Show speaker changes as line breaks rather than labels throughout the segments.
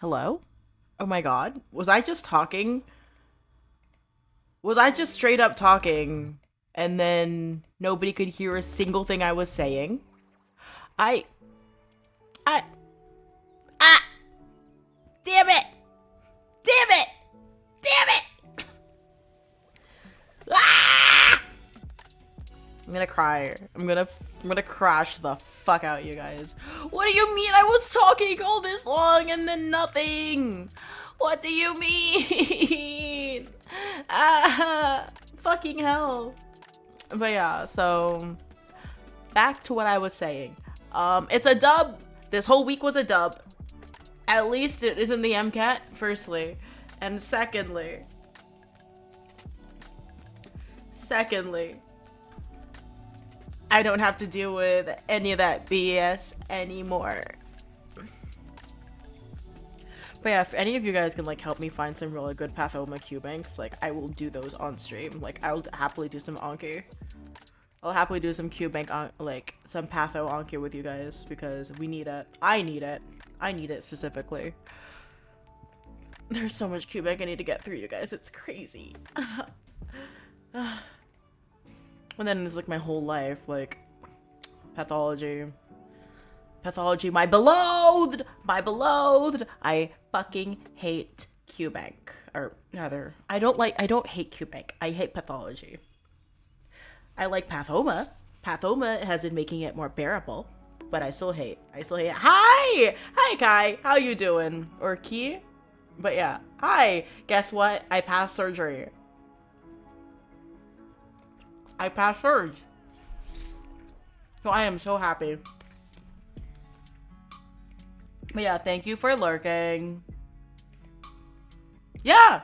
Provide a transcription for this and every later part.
Hello? Oh my god. Was I just talking? Was I just straight up talking and then nobody could hear a single thing I was saying? I. I. Ah! Damn it! Damn it! Damn it! Ah! I'm gonna cry. I'm gonna crash the fuck out, you guys. What do you mean I was talking all this long and then nothing? What do you mean? Ah, fucking hell. But yeah, so back to what I was saying. It's a dub. This whole week was a dub. At least it isn't the MCAT, firstly. And secondly, I don't have to deal with any of that BS anymore. But yeah, if any of you guys can like help me find some really good Pathoma Q banks, like I will do those on stream. Like I'll happily do some Anki. I'll happily do some Q bank on like some Patho Anki with you guys because we need it. I need it. I need it specifically. There's so much Q bank I need to get through, you guys. It's crazy. And then it's like my whole life, like pathology. Pathology, my beloved! My beloved! I fucking hate QBank. Or rather, I don't hate QBank. I hate pathology. I like Pathoma. Pathoma has been making it more bearable. But I still hate it. Hi! Hi, Kai! How you doing? Or Ki? But yeah. Hi! Guess what? I passed surgery. I passed surgery. So I am so happy. But yeah, thank you for lurking. Yeah!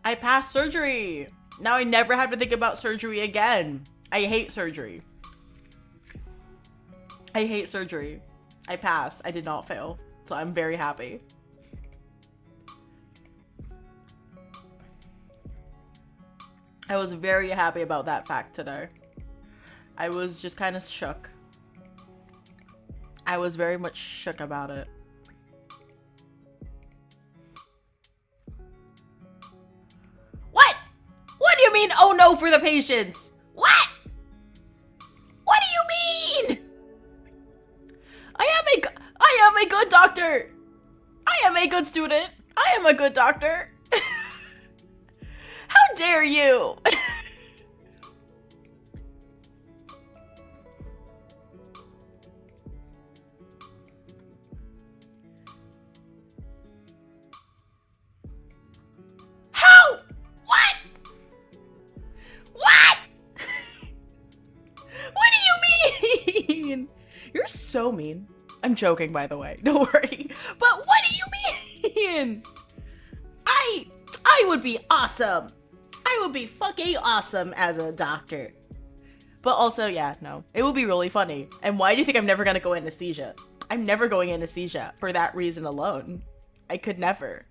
I passed surgery! Now I never have to think about surgery again. I hate surgery. I hate surgery. I passed. I did not fail. So I'm very happy. I was very happy about that fact today. I was just kind of shook. I was very much shook about it. What? What do you mean, oh no, for the patients? What? What do you mean? I am a good doctor. I am a good student. I am a good doctor. How dare you? How? What? What? What do you mean? You're so mean. I'm joking, by the way. Don't worry. But what do you mean? I would be awesome. I would be fucking awesome as a doctor. But also, yeah, no. It would be really funny. And why do you think I'm never gonna go anesthesia? I'm never going anesthesia for that reason alone. I could never.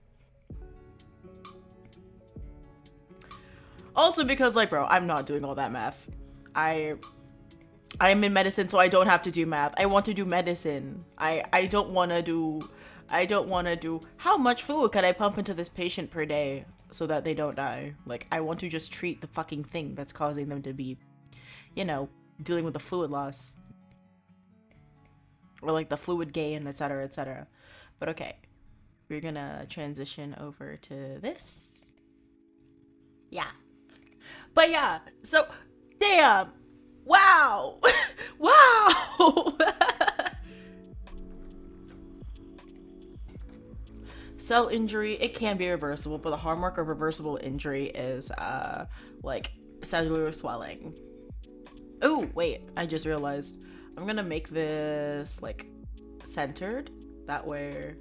Also because, like, bro, I'm not doing all that math. I'm in medicine, so I don't have to do math. I want to do medicine. I don't want to do how much fluid could I pump into this patient per day so that they don't die. Like, I want to just treat the fucking thing that's causing them to be, you know, dealing with the fluid loss. Or like the fluid gain, etc, etc. But okay, we're gonna transition over to this. Yeah. But yeah, so, damn. Wow. Wow. Cell injury, it can be reversible, but the hallmark of reversible injury is like cellular swelling. Oh, wait, I just realized. I'm gonna make this like centered. That way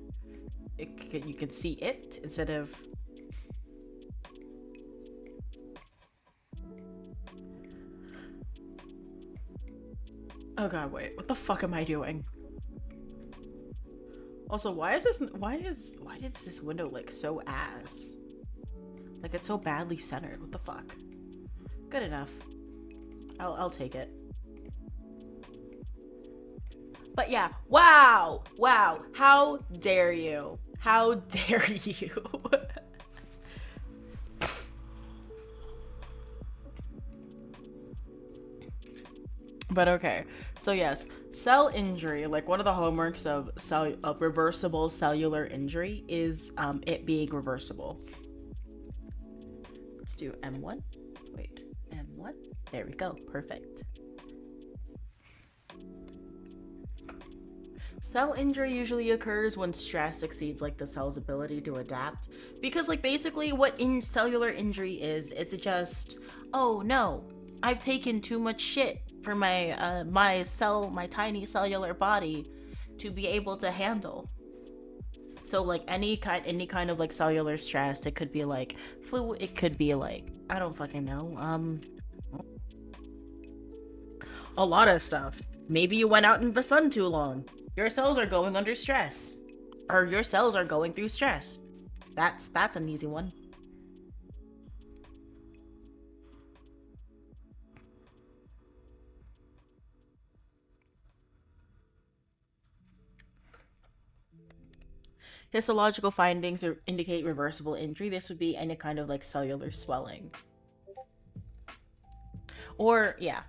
you can see it instead of... Oh god, wait, what the fuck am I doing? Also, why did this window like so ass? Like it's so badly centered. What the fuck? Good enough. I'll take it. But yeah, wow, how dare you? How dare you? But okay, so yes, cell injury, like one of the hallmarks of reversible cellular injury is it being reversible. Let's do M1. Wait, M1. There we go. Perfect. Cell injury usually occurs when stress exceeds like the cell's ability to adapt, because like basically what in cellular injury is, it's just, oh no, I've taken too much shit for my tiny cellular body to be able to handle. So like any kind of like cellular stress, it could be like flu, it could be like I don't fucking know. A lot of stuff. Maybe you went out in the sun too long. Your cells are going under stress. Or your cells are going through stress. That's an easy one. Histological findings indicate reversible injury. This would be any kind of like cellular swelling. Or, yeah,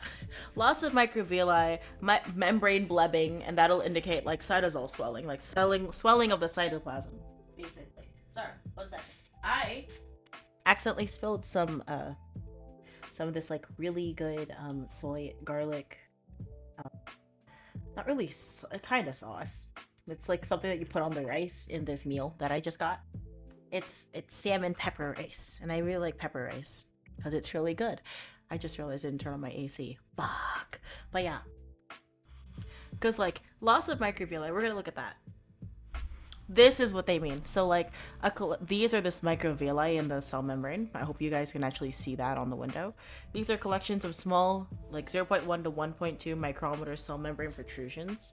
loss of microvilli, membrane blebbing, and that'll indicate like cytosol swelling, like swelling of the cytoplasm. Basically. Sorry, 1 second. I accidentally spilled some of this like really good soy garlic, not really kind of sauce. It's like something that you put on the rice in this meal that I just got. It's salmon pepper rice, and I really like pepper rice because it's really good. I just realized I didn't turn on my AC. Fuck. But yeah. Because, like, loss of microvilli, we're going to look at that. This is what they mean. So, like, these are this microvilli in the cell membrane. I hope you guys can actually see that on the window. These are collections of small, like 0.1 to 1.2 micrometer cell membrane protrusions.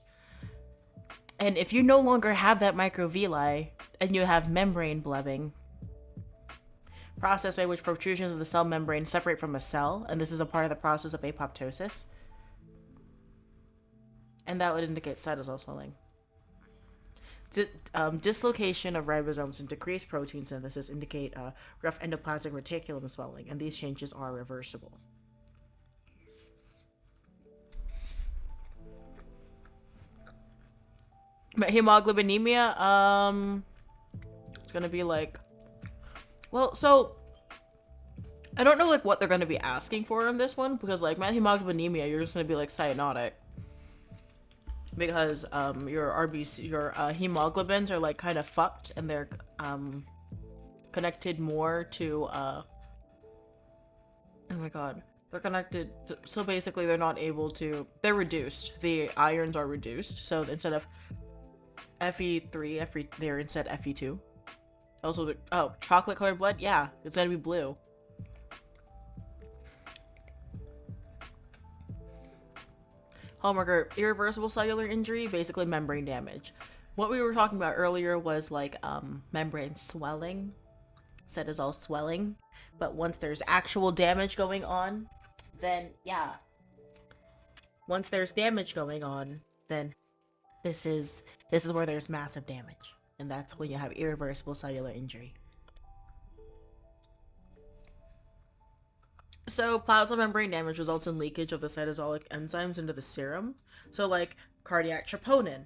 And if you no longer have that microvilli and you have membrane blebbing, process by which protrusions of the cell membrane separate from a cell, and this is a part of the process of apoptosis. And that would indicate cytosol swelling. Dislocation of ribosomes and decreased protein synthesis indicate rough endoplasmic reticulum swelling, and these changes are reversible. But hemoglobinemia, it's gonna be like, well, so I don't know like what they're gonna be asking for in this one, because like hemoglobinemia, you're just gonna be like cyanotic, because your RBC, your hemoglobins are like kind of fucked, and they're connected more to oh my god, they're connected to, so basically they're not able to, they're reduced, the irons are reduced, so instead of Fe3, they're instead Fe2. Also, oh, chocolate colored blood? Yeah, it's gonna be blue. Hallmark, irreversible cellular injury, basically membrane damage. What we were talking about earlier was like membrane swelling, cytosol swelling. But once there's actual damage going on, then yeah. Once there's damage going on, then this is where there's massive damage. And that's when you have irreversible cellular injury. So plasma membrane damage results in leakage of the cytosolic enzymes into the serum. So like cardiac troponin.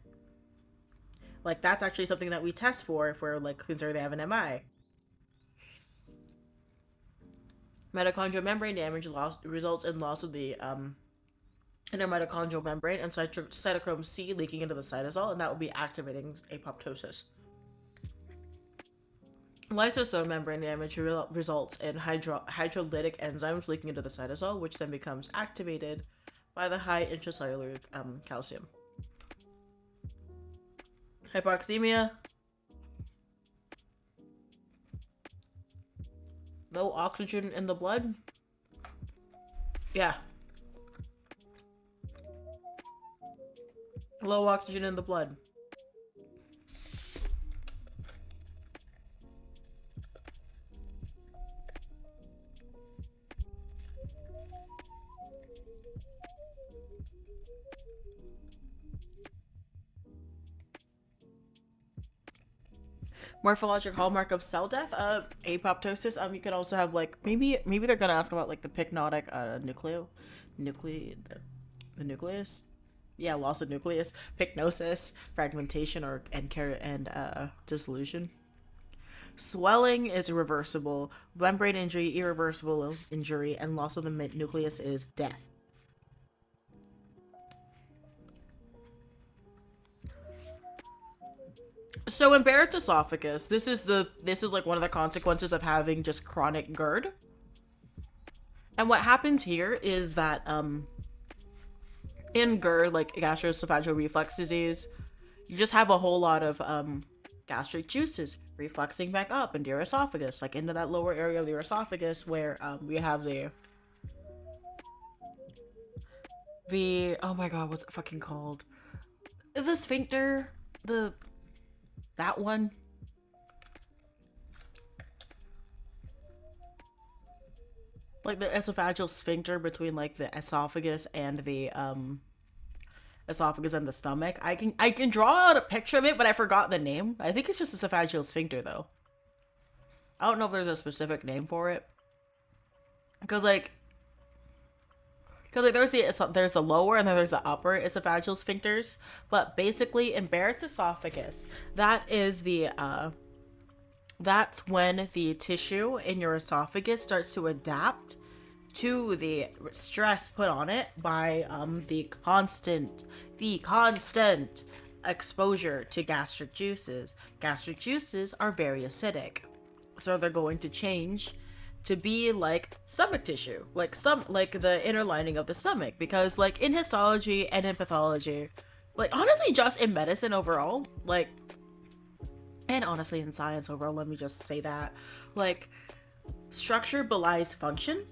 Like that's actually something that we test for if we're like concerned they have an MI. Mitochondrial membrane damage results in loss of the inner mitochondrial membrane and cytochrome C leaking into the cytosol, and that will be activating apoptosis. Lysosome membrane damage results in hydrolytic enzymes leaking into the cytosol, which then becomes activated by the high intracellular calcium. Hypoxemia. Low oxygen in the blood. Yeah. Low oxygen in the blood. Morphologic hallmark of cell death, apoptosis. You could also have like maybe they're gonna ask about like the pycnotic the nucleus. Yeah, loss of nucleus, pycnosis, fragmentation, or and dissolution. Swelling is reversible. Membrane injury, irreversible injury, and loss of the nucleus is death. So in Barrett's esophagus, this is like one of the consequences of having just chronic GERD. And what happens here is that in GERD, like gastroesophageal reflux disease, you just have a whole lot of gastric juices refluxing back up into your esophagus, like into that lower area of your esophagus where we have the oh my god, what's it fucking called? The sphincter, that one. Like the esophageal sphincter between like the esophagus and the esophagus and the stomach. I can draw out a picture of it, but I forgot the name. I think it's just esophageal sphincter though. I don't know if there's a specific name for it. Cause like there's the lower and then there's the upper esophageal sphincters. But basically in Barrett's esophagus, that is the that's when the tissue in your esophagus starts to adapt to the stress put on it by the constant exposure to gastric juices. Gastric juices are very acidic, so they're going to change to be like stomach tissue, like the inner lining of the stomach, because like in histology and in pathology, like honestly just in medicine overall, like, and honestly in science overall, let me just say that, like, structure belies function.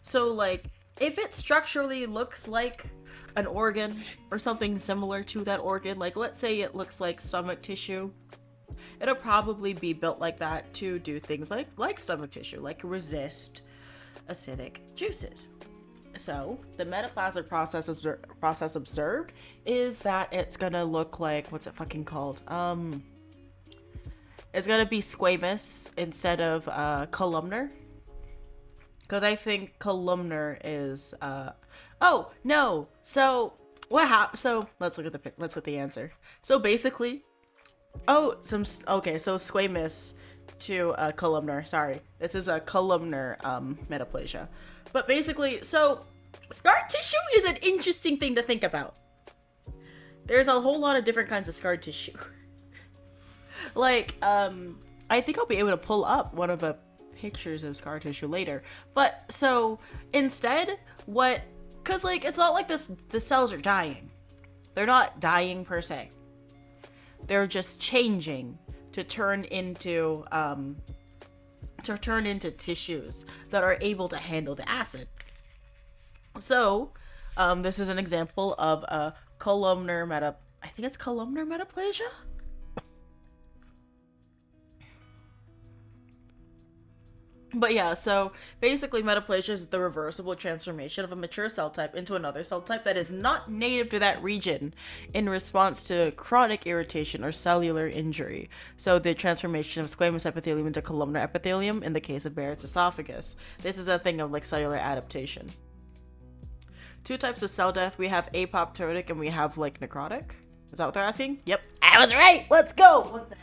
So like if it structurally looks like an organ or something similar to that organ, like let's say it looks like stomach tissue, it'll probably be built like that to do things like stomach tissue, like resist acidic juices. So the metaplasmic process observed is that it's gonna look like, what's it fucking called? It's gonna be squamous instead of columnar, because I think columnar is oh no. So what happened? So let's look at the answer. So basically, so squamous to columnar. Sorry, this is a columnar metaplasia. But basically, so scar tissue is an interesting thing to think about. There's a whole lot of different kinds of scar tissue. Like, I think I'll be able to pull up one of the pictures of scar tissue later. But so instead, cause like it's not like the cells are dying. They're not dying per se. They're just changing to turn into tissues that are able to handle the acid. So, this is an example of a columnar metaplasia? But yeah, so basically metaplasia is the reversible transformation of a mature cell type into another cell type that is not native to that region in response to chronic irritation or cellular injury. So the transformation of squamous epithelium into columnar epithelium in the case of Barrett's esophagus. This is a thing of like cellular adaptation. Two types of cell death. We have apoptotic and we have like necrotic. Is that what they're asking? Yep. I was right! Let's go! What's that?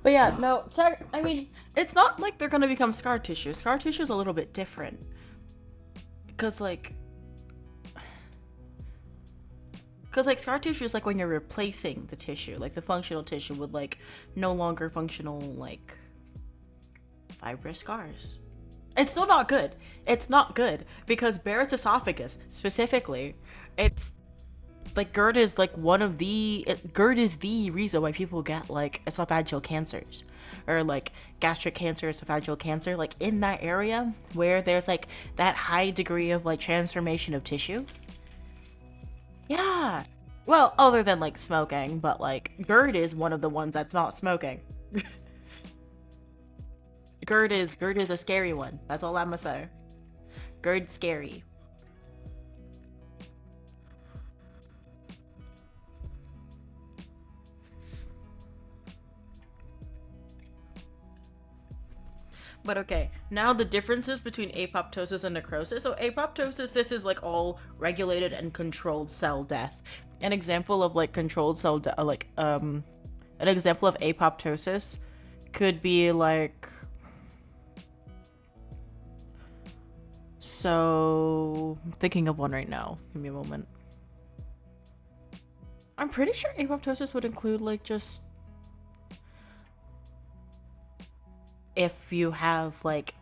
But yeah, no, I mean, it's not like they're gonna become scar tissue. Scar tissue is a little bit different. Because, like, scar tissue is like when you're replacing the tissue. Like, the functional tissue with, like, no longer functional, like, fibrous scars. It's still not good. It's not good. Because Barrett's esophagus, specifically, it's like GERD is like GERD is the reason why people get like esophageal cancers or like gastric cancer, esophageal cancer, like in that area where there's like that high degree of like transformation of tissue. Yeah. Well, other than like smoking, but like GERD is one of the ones that's not smoking. GERD is a scary one. That's all I'ma say. GERD's scary. But okay, now the differences between apoptosis and necrosis. So apoptosis, this is like all regulated and controlled cell death. An example of like controlled cell death, an example of apoptosis could be like, so I'm thinking of one right now. Give me a moment. I'm pretty sure apoptosis would include like just if you have like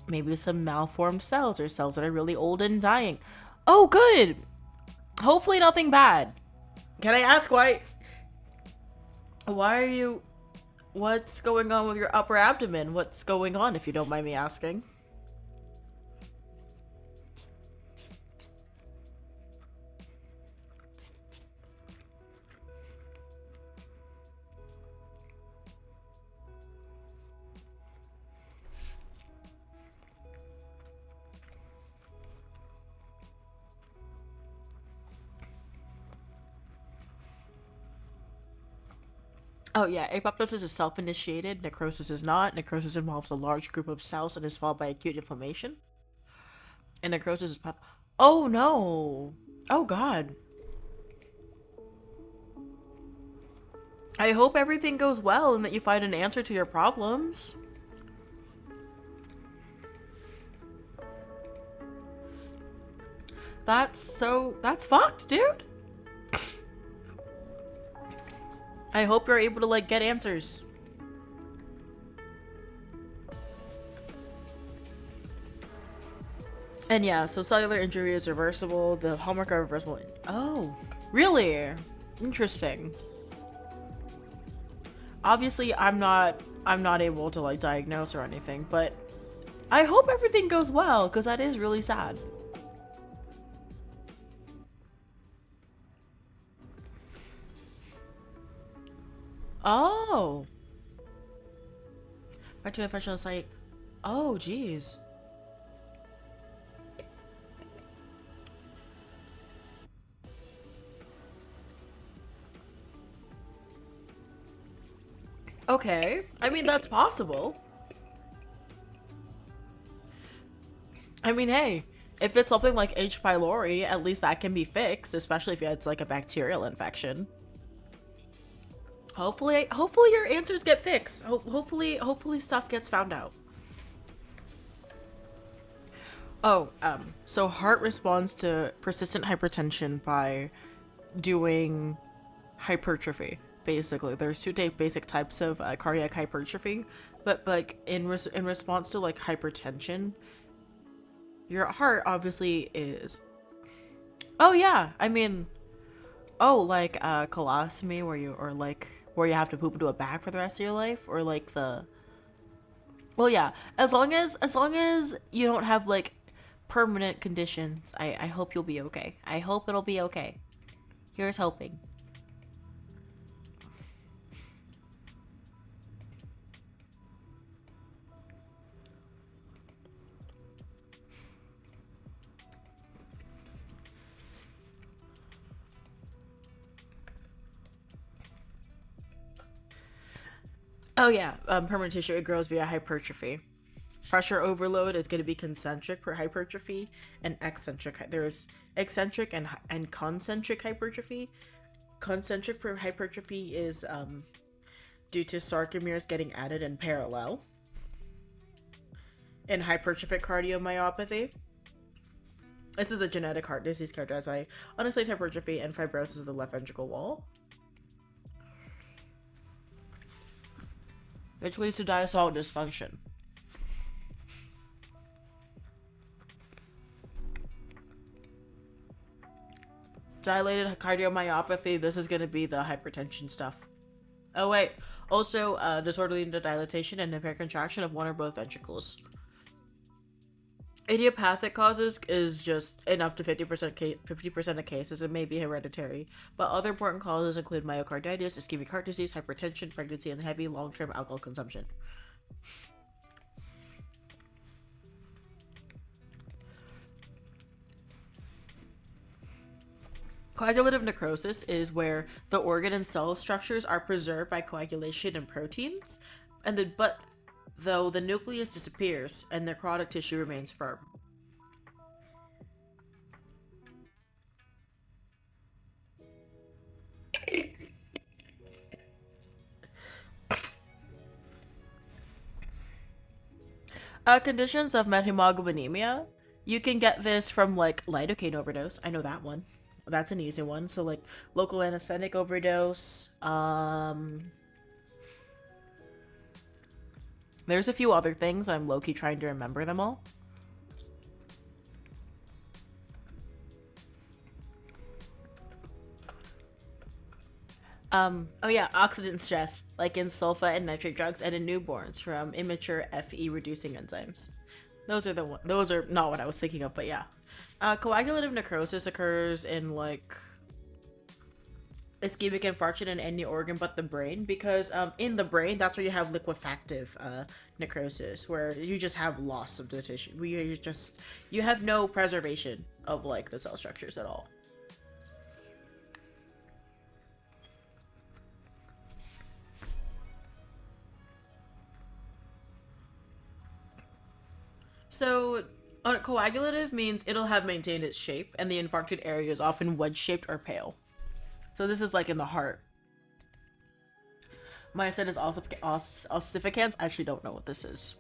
maybe some malformed cells or cells that are really old and dying. Oh, good. Hopefully nothing bad. Can I ask why are you, what's going on with your upper abdomen? What's going on, if you don't mind me asking? Oh yeah, apoptosis is self-initiated, necrosis is not. Necrosis involves a large group of cells and is followed by acute inflammation. And necrosis is oh no! Oh god. I hope everything goes well and that you find an answer to your problems. That's fucked, dude. I hope you're able to like get answers. And yeah, so cellular injury is reversible. The hallmark of reversible. Oh, really? Interesting. Obviously, I'm not able to like diagnose or anything, but I hope everything goes well because that is really sad. Oh. Right to infection site. Oh, geez. Okay. I mean, that's possible. I mean, hey, if it's something like H. pylori, at least that can be fixed, especially if it's like a bacterial infection. Hopefully your answers get fixed. Hopefully stuff gets found out. Oh, so heart responds to persistent hypertension by doing hypertrophy. Basically, there's two basic types of cardiac hypertrophy, but like in response to like hypertension, your heart obviously is. Oh yeah, I mean, oh like colostomy where you have to poop into a bag for the rest of your life, or like the. Well, yeah, as long as you don't have like permanent conditions, I hope you'll be okay. I hope it'll be okay. Here's hoping. Oh yeah, permanent tissue, it grows via hypertrophy. Pressure overload is going to be concentric per hypertrophy and eccentric. There's eccentric and concentric hypertrophy. Concentric per hypertrophy is due to sarcomeres getting added in parallel. In hypertrophic cardiomyopathy, this is a genetic heart disease characterized by unexplained hypertrophy and fibrosis of the left ventricle wall, which leads to diastolic dysfunction. Dilated cardiomyopathy, this is going to be the hypertension stuff. Oh wait, also disorder leading to dilatation and impaired contraction of one or both ventricles. Idiopathic causes is just in up to 50% of cases. It may be hereditary, but other important causes include myocarditis, ischemic heart disease, hypertension, pregnancy, and heavy long-term alcohol consumption. Coagulative necrosis is where the organ and cell structures are preserved by coagulation and proteins, but though the nucleus disappears and necrotic tissue remains firm. Conditions of methemoglobinemia. You can get this from like lidocaine overdose. I know that one. That's an easy one. So like local anesthetic overdose. There's a few other things. I'm low-key trying to remember them all. Oh yeah, oxidant stress, like in sulfa and nitrate drugs, and in newborns from immature Fe reducing enzymes. Those are not what I was thinking of, but yeah. Coagulative necrosis occurs in like ischemic infarction in any organ but the brain, because in the brain that's where you have liquefactive necrosis, where you just have loss of the tissue. You have no preservation of like the cell structures at all. So, coagulative means it'll have maintained its shape, and the infarcted area is often wedge-shaped or pale. So this is like in the heart. Myasthenia ossificans. I actually don't know what this is.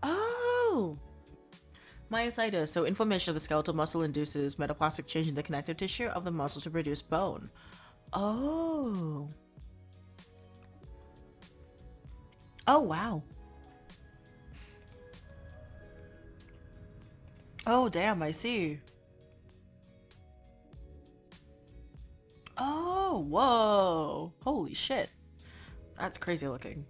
Oh! Myositis. So inflammation of the skeletal muscle induces metaplastic change in the connective tissue of the muscle to produce bone. Oh. Oh, wow. Oh, damn, I see. Oh, whoa. Holy shit. That's crazy looking.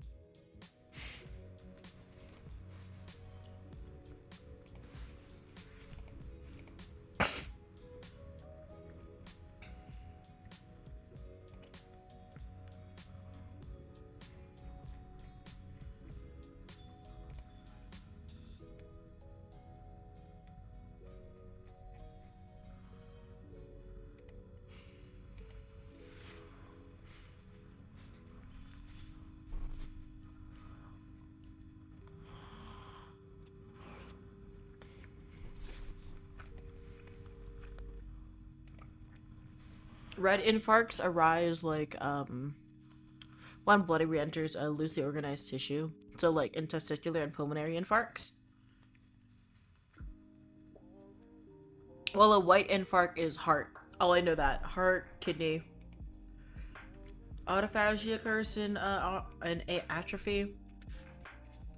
Red infarcts arise like when blood re-enters a loosely organized tissue. So like interstitial and pulmonary infarcts. Well, a white infarct is heart. Oh, I know that. Heart, kidney. Autophagy occurs in atrophy.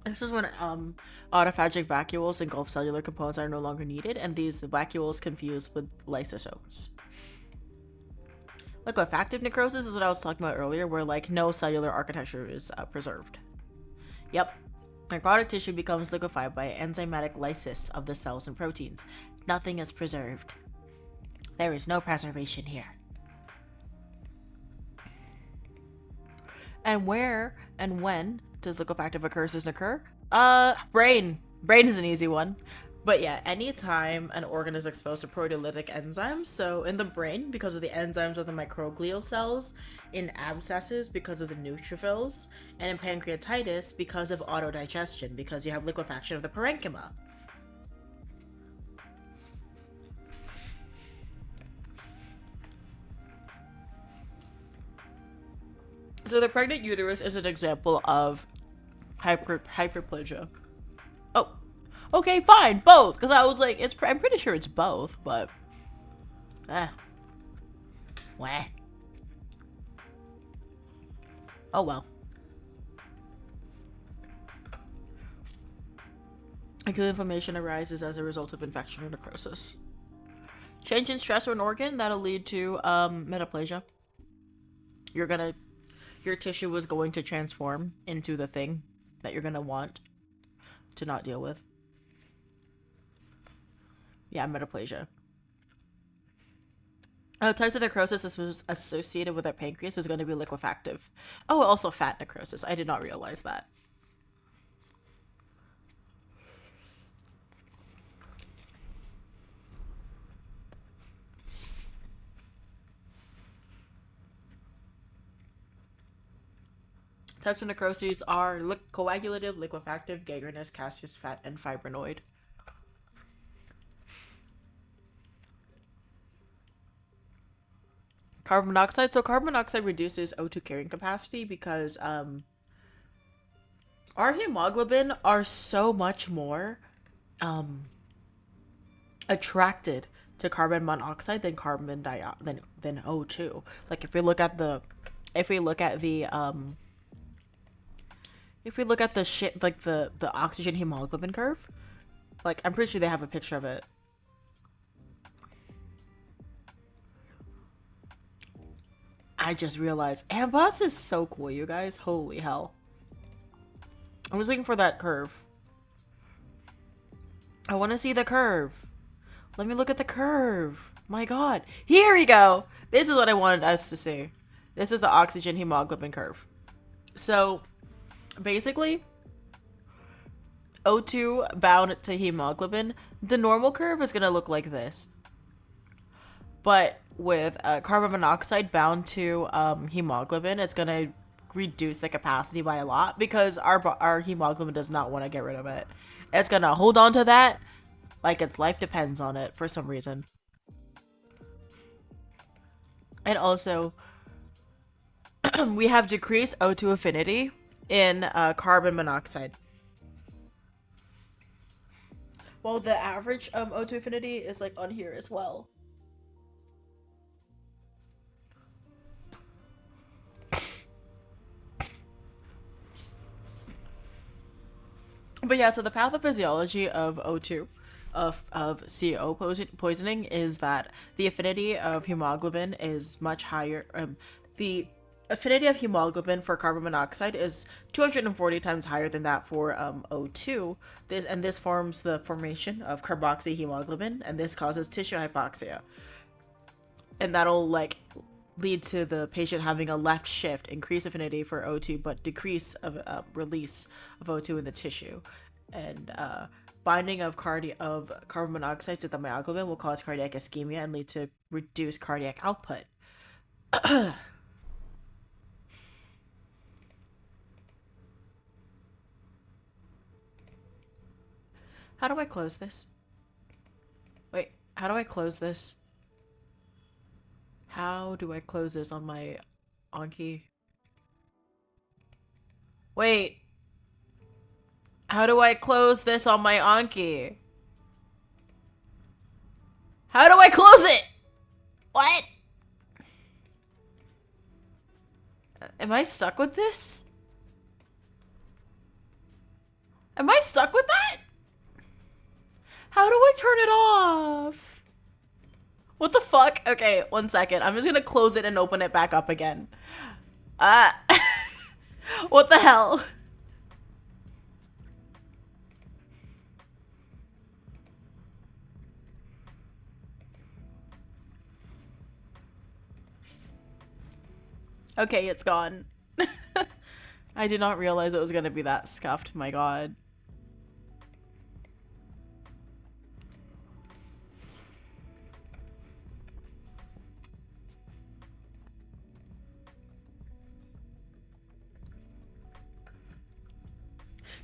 This is when autophagic vacuoles and Gulf cellular components are no longer needed, and these vacuoles confused with lysosomes. Liquefactive necrosis is what I was talking about earlier, where like no cellular architecture is preserved. Yep. Necrotic tissue becomes liquefied by enzymatic lysis of the cells and proteins. Nothing is preserved. There is no preservation here. And where and when does liquefactive occurrences occur? Brain. Brain is an easy one. But yeah, anytime an organ is exposed to proteolytic enzymes, so in the brain, because of the enzymes of the microglial cells, in abscesses, because of the neutrophils, and in pancreatitis, because of autodigestion, because you have liquefaction of the parenchyma. So the pregnant uterus is an example of hyperplasia. Oh, okay, fine, both. Because I was like, I'm pretty sure it's both, but wah. Oh well. Acute inflammation arises as a result of infection or necrosis. Change in stress or an organ that'll lead to metaplasia. Your tissue is going to transform into the thing that you're gonna want to not deal with. Yeah, metaplasia. Types of necrosis associated with our pancreas is going to be liquefactive. Oh, also fat necrosis. I did not realize that. Types of necroses are coagulative, liquefactive, gangrenous, gaseous, fat, and fibrinoid. Carbon monoxide. So carbon monoxide reduces O2 carrying capacity because our hemoglobin are so much more attracted to carbon monoxide than carbon dioxide than O2. Like if we look at the if we look at the if we look at the shit like the oxygen hemoglobin curve, like I'm pretty sure they have a picture of it. I just realized Ambos is so cool, you guys. Holy hell. I was looking for that curve. I want to see the curve. Let me look at the curve. My god. Here we go. This is what I wanted us to see. This is the oxygen hemoglobin curve. So, basically, O2 bound to hemoglobin, the normal curve is going to look like this. But with carbon monoxide bound to hemoglobin, it's going to reduce the capacity by a lot because our hemoglobin does not want to get rid of it. It's going to hold on to that like its life depends on it for some reason. And also, we have decreased O2 affinity in carbon monoxide. Well, the average O2 affinity is like on here as well. But yeah, so the pathophysiology of O2, of CO poisoning is that the affinity of hemoglobin is much higher. The affinity of hemoglobin for carbon monoxide is 240 times higher than that for O2. This forms the formation of carboxyhemoglobin, and this causes tissue hypoxia. And that'll like lead to the patient having a left shift, increase affinity for O2, but decrease of release of O2 in the tissue. And binding of carbon monoxide to the myoglobin will cause cardiac ischemia and lead to reduced cardiac output. How do I close this? Wait, how do I close this? How do I close this on my Anki? Wait. How do I close this on my Anki? How do I close it? What? Am I stuck with this? Am I stuck with that? How do I turn it off? What the fuck? Okay, 1 second. I'm just gonna close it and open it back up again. What the hell? Okay, it's gone. I did not realize it was gonna be that scuffed, my god.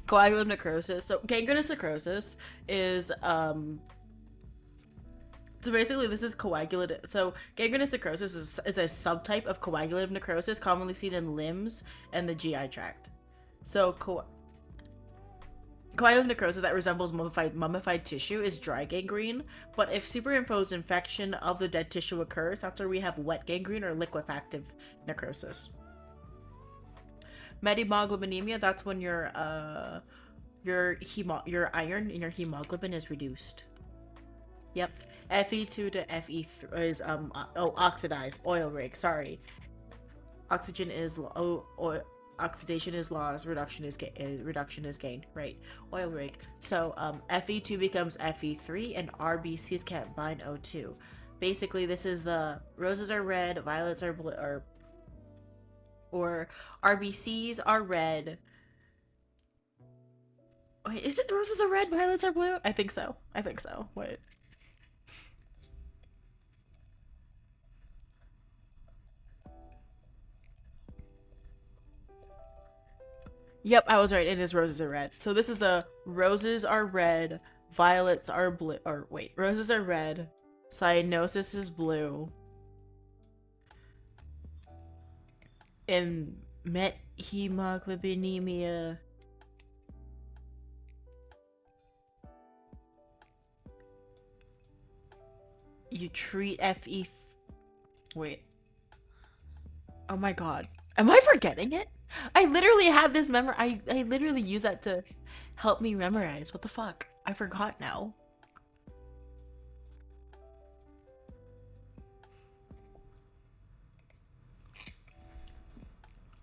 Coagulative necrosis. So gangrenous necrosis is so basically this is coagulative. So gangrenous necrosis is a subtype of coagulative necrosis commonly seen in limbs and the GI tract. So coagulative necrosis that resembles mummified tissue is dry gangrene, but if superimposed infection of the dead tissue occurs, that's where we have wet gangrene or liquefactive necrosis. Methemoglobinema, that's when your iron in your hemoglobin is reduced. Yep. Fe2 to Fe3 is oxidized. Oil rig, sorry. Oxidation is oxidation is loss, reduction is gain. Right. Oil rig. So Fe2 becomes Fe3 and RBCs can't bind O2. Basically, this is the roses are red, violets are blue, or RBCs are red. Wait, is it roses are red, violets are blue? I think so. Wait. Yep, I was right. It is roses are red. So this is the roses are red, violets are blue. Or wait, roses are red, cyanosis is blue, and methemoglobinemia. You treat FE. Wait. Oh my god. Am I forgetting it? I literally had this I literally use that to help me memorize. What the fuck? I forgot now.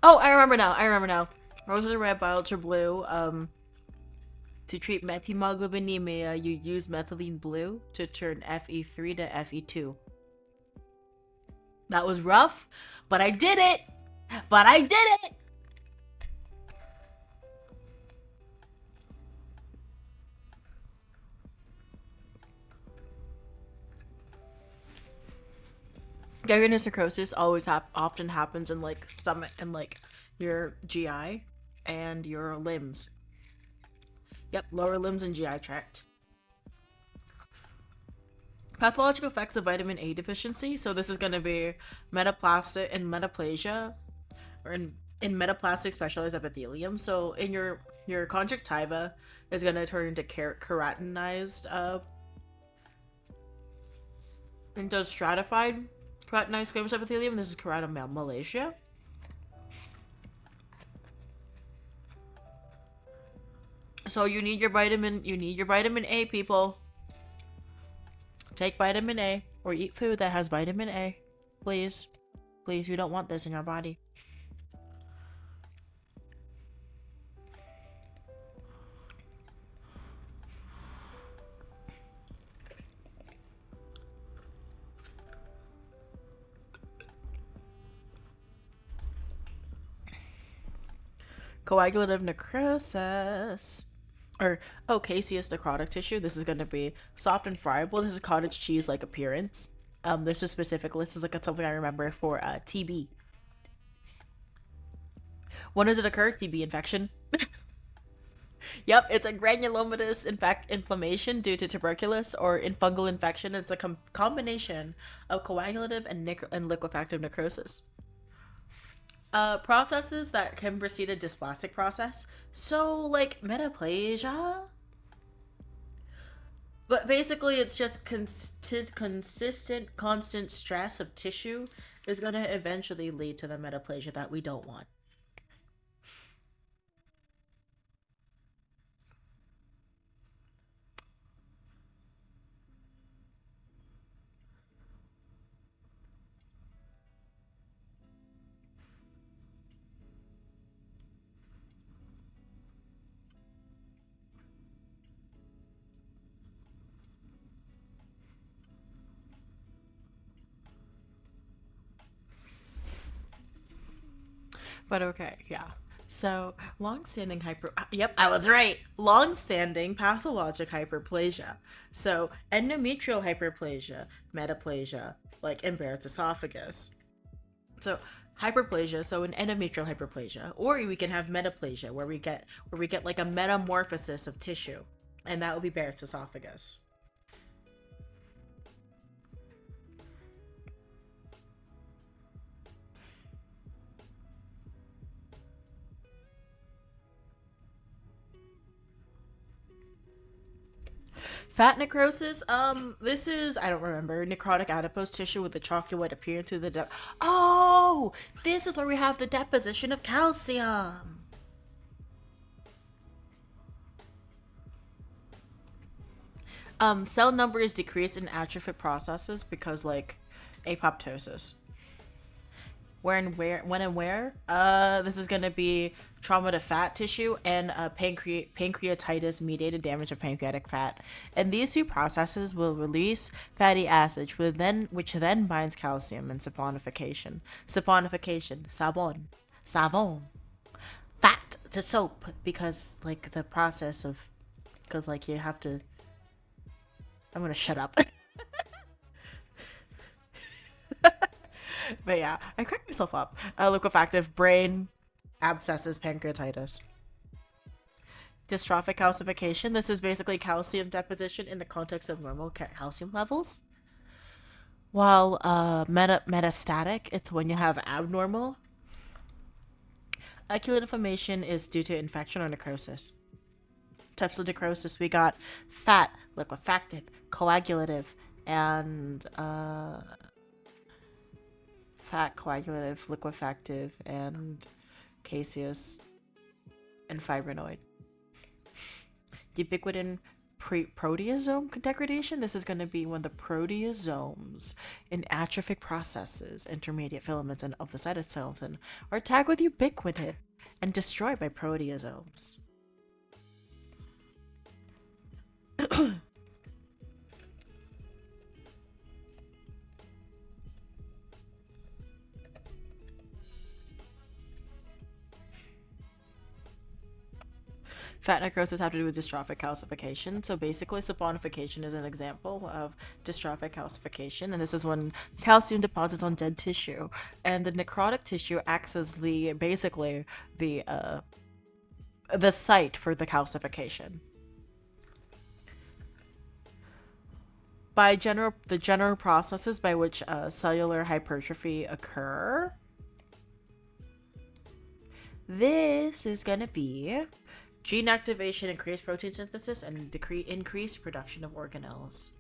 Oh, I remember now. I remember now. Roses are red, violets are blue. To treat methemoglobinemia, you use methylene blue to turn Fe3 to Fe2. That was rough, but I did it! But I did it! Gangrenosus necrosis always often happens in like stomach and like your GI and your limbs. Yep, lower limbs and GI tract. Pathological effects of vitamin A deficiency. So this is going to be metaplastic and metaplasia, or in metaplastic specialized epithelium. So in your conjunctiva is going to turn into keratinized, into stratified keratinized squamous epithelium. This is keratomalacia. So you need your vitamin A, people. Take vitamin A or eat food that has vitamin A. Please. Please, we don't want this in our body. Coagulative necrosis. Or, oh, caseous necrotic tissue. This is going to be soft and friable. This is cottage cheese-like appearance. This is specific. This is like something I remember for TB. When does it occur? TB infection. Yep, it's a granulomatous inflammation due to tuberculosis or in fungal infection. It's a combination of coagulative and liquefactive necrosis. Processes that can precede a dysplastic process. So, like, metaplasia? But basically, it's just consistent, constant stress of tissue is going to eventually lead to the metaplasia that we don't want. But okay, yeah. So, long-standing yep, I was right. Long-standing pathologic hyperplasia. So, endometrial hyperplasia, metaplasia, like in Barrett's esophagus. So, hyperplasia, so an endometrial hyperplasia, or we can have metaplasia where we get like a metamorphosis of tissue, and that would be Barrett's esophagus. Fat necrosis, this is, I don't remember, necrotic adipose tissue with a chalky white appearance to the depth. Oh, this is where we have the deposition of calcium. Cell number is decreased in atrophic processes because, like, apoptosis. When and where? This is gonna be trauma to fat tissue and pancreatitis mediated damage of pancreatic fat. And these two processes will release fatty acid, which then binds calcium and saponification. Saponification, savon. Fat to soap because like the process of, because like you have to. I'm gonna shut up. But yeah, I cracked myself up. Liquefactive brain abscesses, pancreatitis. Dystrophic calcification. This is basically calcium deposition in the context of normal calcium levels. While metastatic, it's when you have abnormal. Acute inflammation is due to infection or necrosis. Types of necrosis, we got fat, liquefactive, coagulative, and fat, coagulative, liquefactive, and caseous, and fibrinoid. Ubiquitin proteasome degradation. This is going to be when the proteasomes in atrophic processes, intermediate filaments and of the cytoskeleton, are tagged with ubiquitin and destroyed by proteasomes. Fat necrosis have to do with dystrophic calcification. So basically, saponification is an example of dystrophic calcification, and this is when calcium deposits on dead tissue, and the necrotic tissue acts as basically the site for the calcification. By the general processes by which cellular hypertrophy occur, this is gonna be gene activation, increased protein synthesis, and increased production of organelles.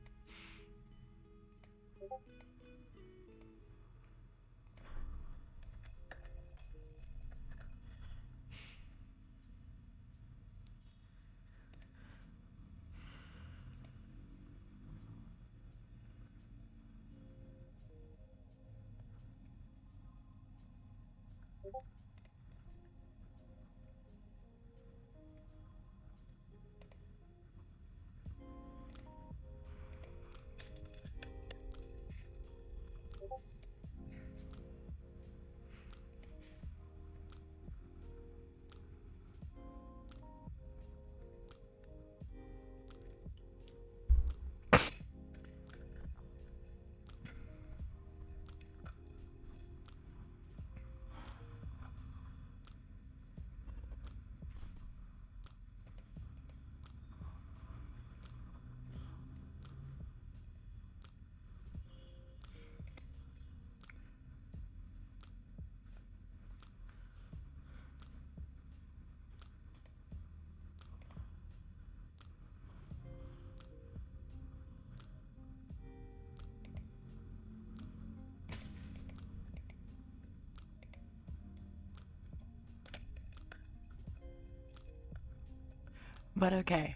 But okay.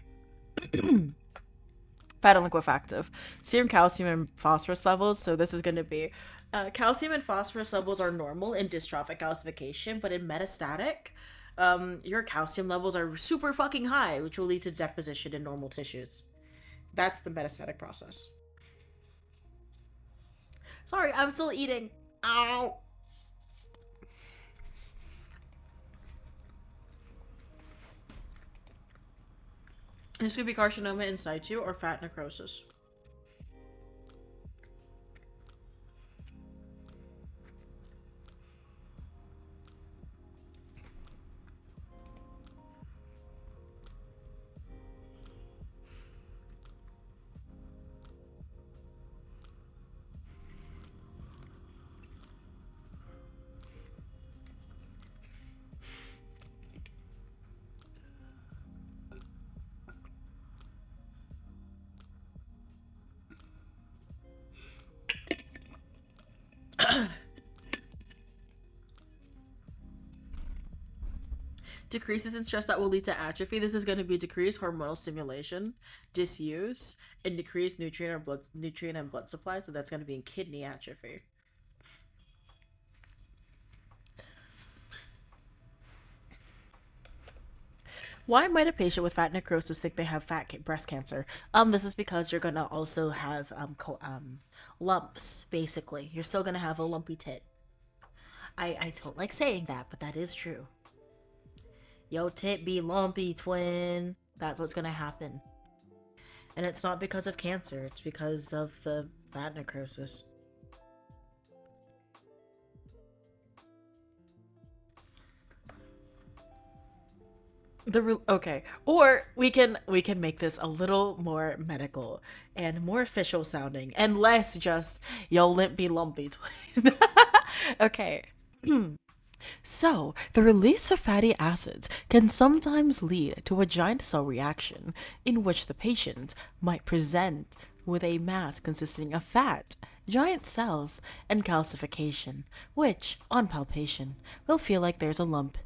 Fat and liquefactive. Serum calcium and phosphorus levels. So this is going to be calcium and phosphorus levels are normal in dystrophic calcification, but in metastatic, your calcium levels are super fucking high, which will lead to deposition in normal tissues. That's the metastatic process. Sorry, I'm still eating. Ow. This could be carcinoma in situ or fat necrosis. Decreases in stress that will lead to atrophy. This is going to be decreased hormonal stimulation, disuse, and decreased nutrient and blood supply. So that's going to be in kidney atrophy. Why might a patient with fat necrosis think they have breast cancer? This is because you're gonna also have lumps. Basically, you're still gonna have a lumpy tit. I don't like saying that, but that is true. Yo, tit be lumpy, twin. That's what's gonna happen. And it's not because of cancer, it's because of the fat necrosis. Okay, or we can make this a little more medical and more official sounding and less just yo limpy lumpy twin. Okay. So, the release of fatty acids can sometimes lead to a giant cell reaction in which the patient might present with a mass consisting of fat, giant cells, and calcification, which, on palpation, will feel like there's a lump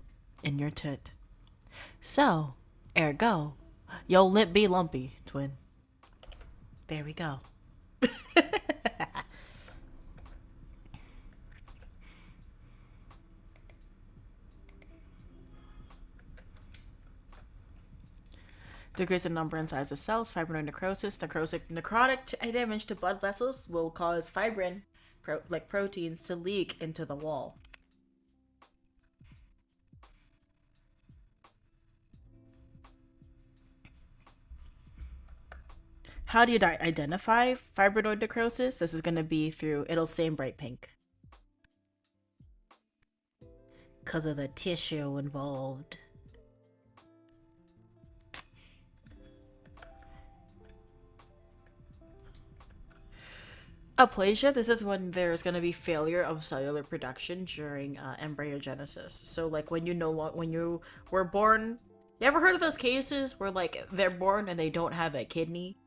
in your tit. So, ergo, yo limp be lumpy, twin. There we go. Decrease in number and size of cells, fibrinoid necrosis, necrotic damage to blood vessels will cause fibrin, like proteins, to leak into the wall. How do you identify fibrinoid necrosis? This is going to be through, it'll stain bright pink. Because of the tissue involved. Aplasia, this is when there's going to be failure of cellular production during embryogenesis. So like when when you were born, you ever heard of those cases where like they're born and they don't have a kidney?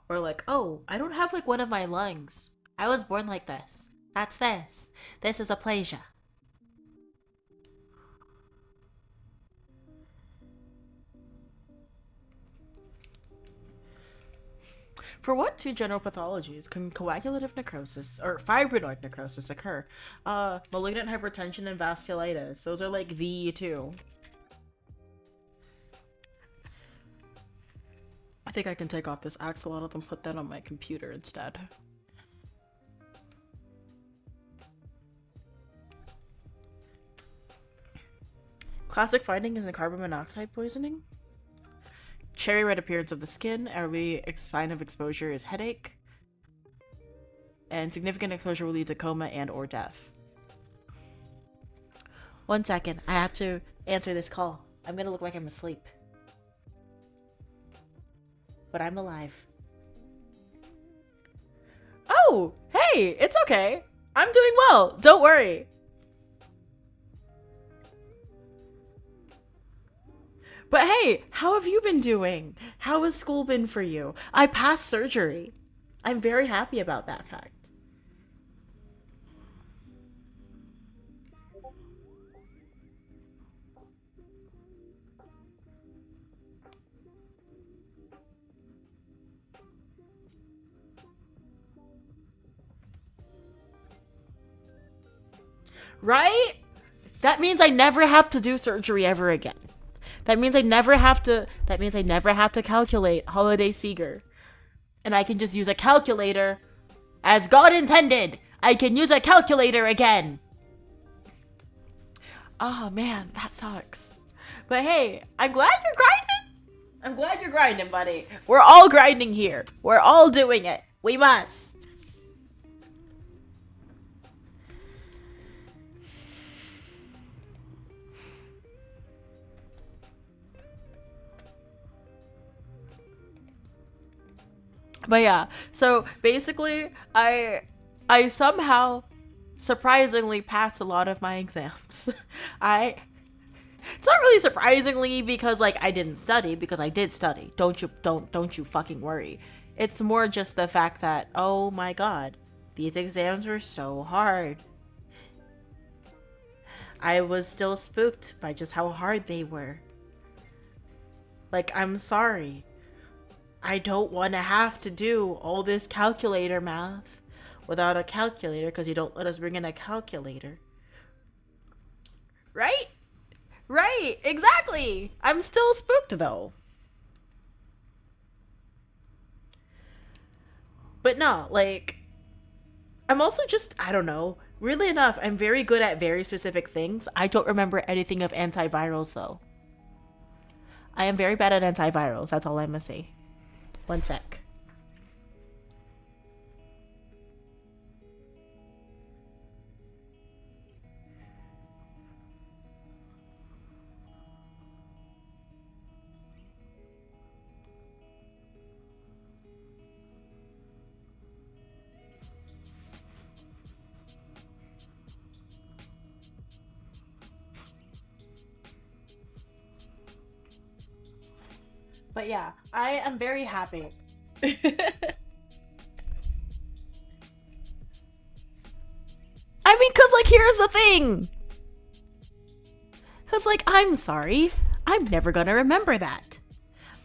Or like, oh, I don't have like one of my lungs. I was born like this. That's this. This is aplasia. For what two general pathologies can coagulative necrosis or fibrinoid necrosis occur? Malignant hypertension and vasculitis. Those are like the two. I think I can take off this axolotl and put that on my computer instead. Classic finding is in carbon monoxide poisoning. Cherry red appearance of the skin. Early sign of exposure is headache. And significant exposure will lead to coma and or death. 1 second. I have to answer this call. I'm gonna look like I'm asleep. But I'm alive. Oh, hey, it's okay. I'm doing well. Don't worry. But hey, how have you been doing? How has school been for you? I passed surgery. I'm very happy about that fact. Right? That means I never have to do surgery ever again. That means I never have to calculate holiday Seeger. And I can just use a calculator as God intended. I can use a calculator again. Oh man, that sucks. But hey, I'm glad you're grinding. I'm glad you're grinding, buddy. We're all grinding here. We're all doing it. We must. But yeah, so basically, I somehow surprisingly passed a lot of my exams. I It's not really surprisingly because like I didn't study, because I did study. Don't you fucking worry. It's more just the fact that, oh my god, these exams were so hard. I was still spooked by just how hard they were. Like, I'm sorry. I don't want to have to do all this calculator math without a calculator because you don't let us bring in a calculator. Right? Right, exactly. I'm still spooked though. But no, like, I'm also just, I don't know. Weirdly enough, I'm very good at very specific things. I don't remember anything of antivirals though. I am very bad at antivirals. That's all I'm gonna say. 1 sec. But yeah, I am very happy. I mean, cause like here's the thing. Cause like I'm sorry, I'm never gonna remember that.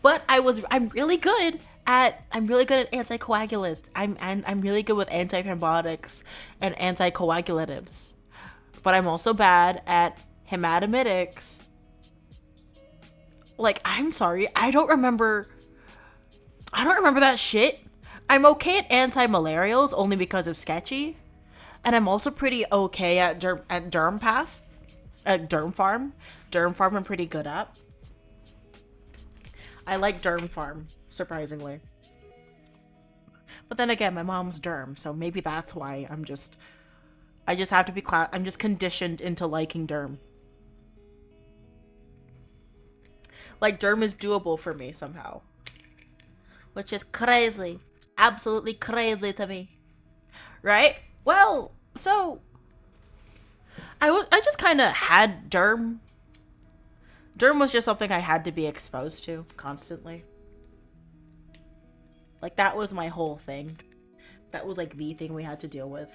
But I'm really good at anticoagulants. I'm really good with antithrombotics and anticoagulatives. But I'm also bad at hematomitics. Like, I'm sorry, I don't remember that shit. I'm okay at anti-malarials only because of sketchy. And I'm also pretty okay at derm path. At derm farm. Derm farm I'm pretty good at. I like derm farm, surprisingly. But then again, my mom's derm, so maybe that's why I just have to be I'm just conditioned into liking derm. Like derm is doable for me somehow. Which is crazy. Absolutely crazy to me. Right? Well, so I just kind of had derm. Derm was just something I had to be exposed to constantly. Like that was my whole thing. That was like the thing we had to deal with.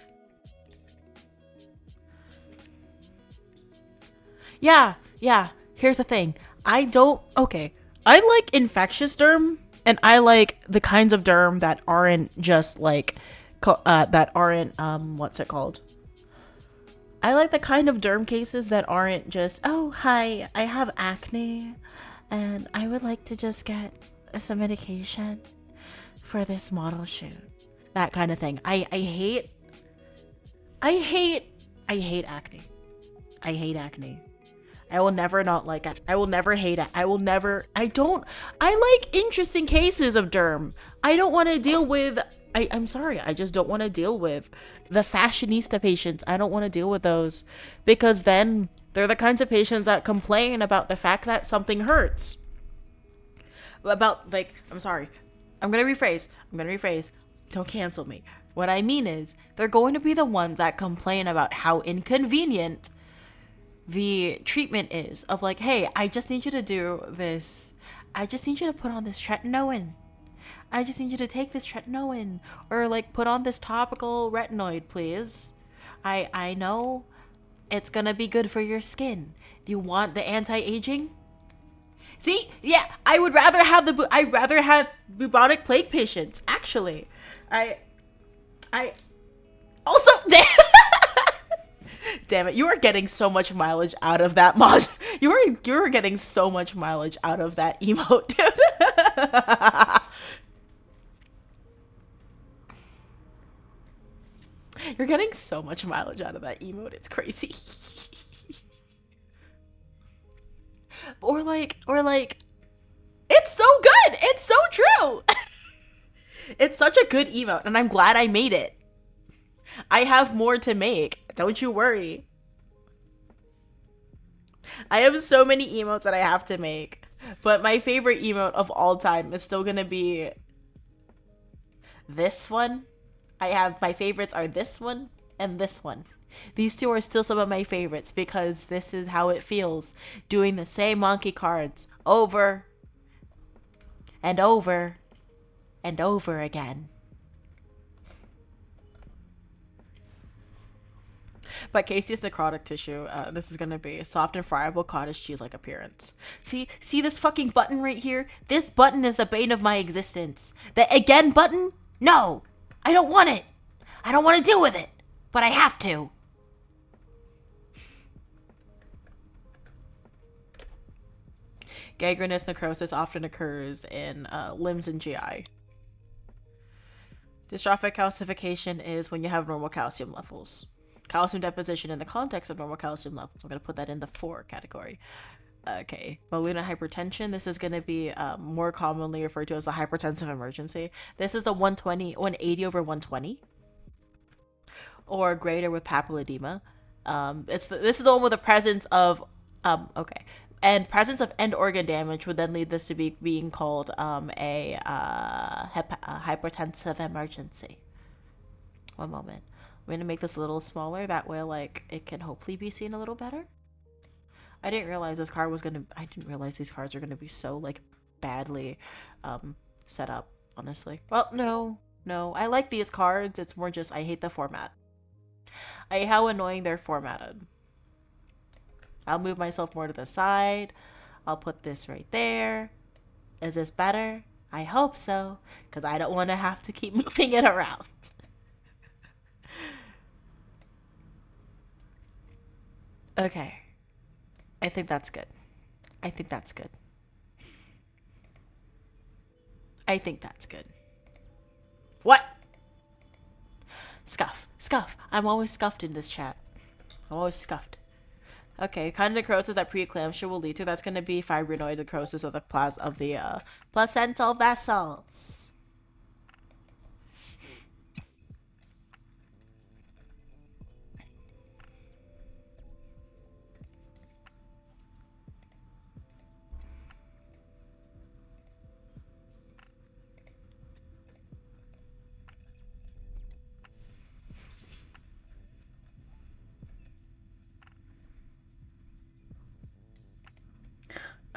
Yeah. Here's the thing. I like infectious derm, and I like the kinds of derm that aren't just like that aren't what's it called? I like the kind of derm cases that aren't just, oh, hi, I have acne and I would like to just get some medication for this model shoot. That kind of thing. I hate acne. I hate acne. I will never not like it. I will never hate it. I like interesting cases of derm. I don't want to deal with, I'm sorry, I just don't want to deal with the fashionista patients. I don't want to deal with those because then they're the kinds of patients that complain about the fact that something hurts. About, like, I'm sorry. I'm going to rephrase. Don't cancel me. What I mean is, they're going to be the ones that complain about how inconvenient the treatment is of like, hey, I just need you to do this. I just need you to put on this tretinoin. I just need you to take this tretinoin or like put on this topical retinoid, please. I know it's gonna be good for your skin. Do you want the anti-aging? See, yeah, I'd rather have bubonic plague patients. Actually, I also damn it, you are getting so much mileage out of that mod. You were getting so much mileage out of that emote, dude. You're getting so much mileage out of that emote. It's crazy. or like, it's so good. It's so true. It's such a good emote, and I'm glad I made it. I have more to make. Don't you worry. I have so many emotes that I have to make. But my favorite emote of all time is still gonna be this one. My favorites are this one and this one. These two are still some of my favorites because this is how it feels doing the same monkey cards over and over and over again. But Casey's necrotic tissue, this is going to be soft and friable cottage cheese-like appearance. See this fucking button right here? This button is the bane of my existence. The again button? No! I don't want it! I don't want to deal with it! But I have to! Gangrenous necrosis often occurs in limbs and GI. Dystrophic calcification is when you have normal calcium levels. Calcium deposition in the context of normal calcium levels. I'm going to put that in the 4 category. Okay. Malignant hypertension. This is going to be more commonly referred to as the hypertensive emergency. This is the 180 over 120. Or greater with papilledema. This is the one with the presence of, okay. And presence of end organ damage would then lead this to being called a hypertensive emergency. One moment. I'm going to make this a little smaller. That way, like, it can hopefully be seen a little better. I didn't realize these cards are going to be so, like, badly set up, honestly. Well, no. I like these cards. It's more just I hate the format. I hate how annoying they're formatted. I'll move myself more to the side. I'll put this right there. Is this better? I hope so, because I don't want to have to keep moving it around. Okay. I think that's good. I think that's good. I think that's good. What? Scuff. Scuff. I'm always scuffed in this chat. I'm always scuffed. Okay, kind of necrosis that preeclampsia will lead to. That's going to be fibrinoid necrosis of the placental vessels.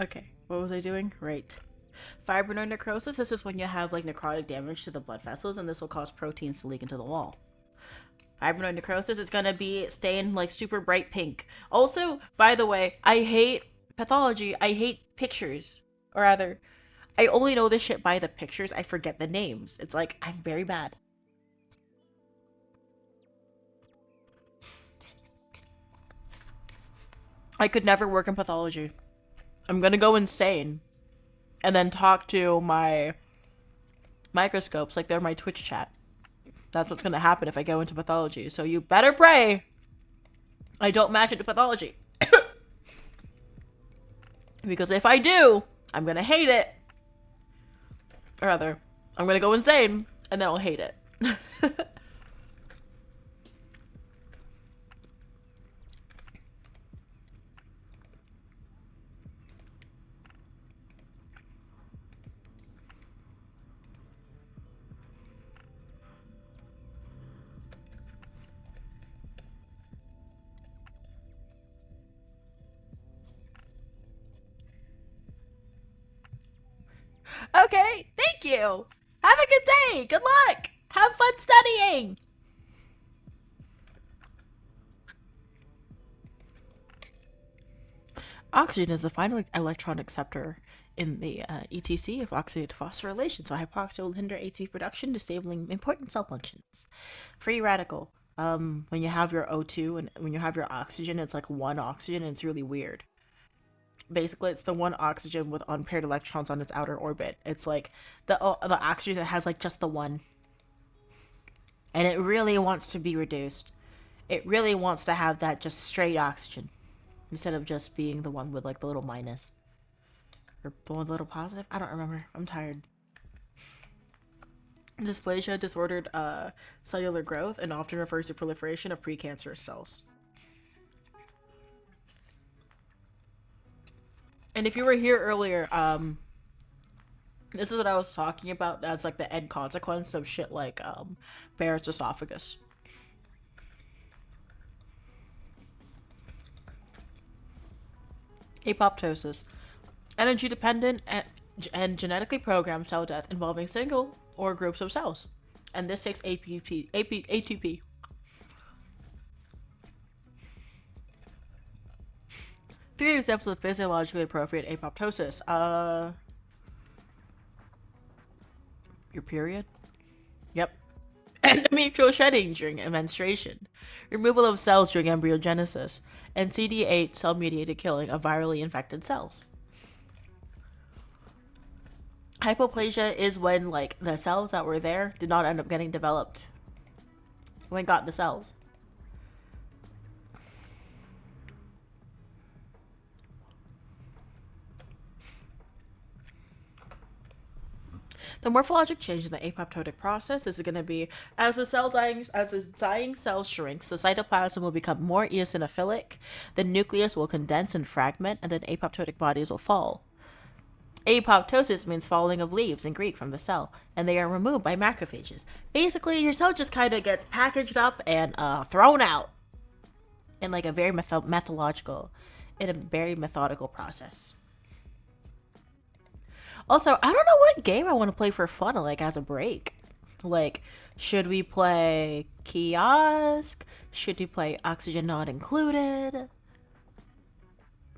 Okay, what was I doing? Right. Fibrinoid necrosis, this is when you have like necrotic damage to the blood vessels, and this will cause proteins to leak into the wall. Fibrinoid necrosis is gonna be stained like super bright pink. Also, by the way, I hate pathology. I hate pictures. Or rather, I only know this shit by the pictures. I forget the names. It's like, I'm very bad. I could never work in pathology. I'm gonna go insane. And then talk to my microscopes like they're my Twitch chat. That's what's gonna happen if I go into pathology. So you better pray I don't match into pathology. Because if I do, I'm gonna hate it. Or rather, I'm gonna go insane, and then I'll hate it. Okay, thank you. Have a good day. Good luck. Have fun studying. Oxygen is the final electron acceptor in the ETC of oxidative phosphorylation, so hypoxia will hinder ATP production, disabling important cell functions. Free radical. When you have your O2 and when you have your oxygen, it's like one oxygen, and it's really weird. Basically, it's the one oxygen with unpaired electrons on its outer orbit. It's like the oxygen that has like just the one, and it really wants to be reduced. It really wants to have that just straight oxygen instead of just being the one with like the little minus or the little positive. I don't remember. I'm tired. Dysplasia, disordered cellular growth, and often refers to proliferation of precancerous cells. And if you were here earlier, this is what I was talking about as like the end consequence of shit like Barrett's esophagus. Apoptosis. Energy dependent and genetically programmed cell death involving single or groups of cells. And this takes ATP. Three examples of physiologically appropriate apoptosis. Your period? Yep. Endometrial shedding during menstruation. Removal of cells during embryogenesis. And CD8 cell-mediated killing of virally infected cells. Hypoplasia is when, like, the cells that were there did not end up getting developed. When got the cells. The morphologic change in the apoptotic process is going to be as the dying cell shrinks, the cytoplasm will become more eosinophilic, the nucleus will condense and fragment, and then apoptotic bodies will fall. Apoptosis means falling of leaves in Greek from the cell, and they are removed by macrophages. Basically, your cell just kind of gets packaged up and thrown out in like a very methodical process. Also, I don't know what game I want to play for fun, like as a break. Like, should we play Kiosk? Should we play Oxygen Not Included?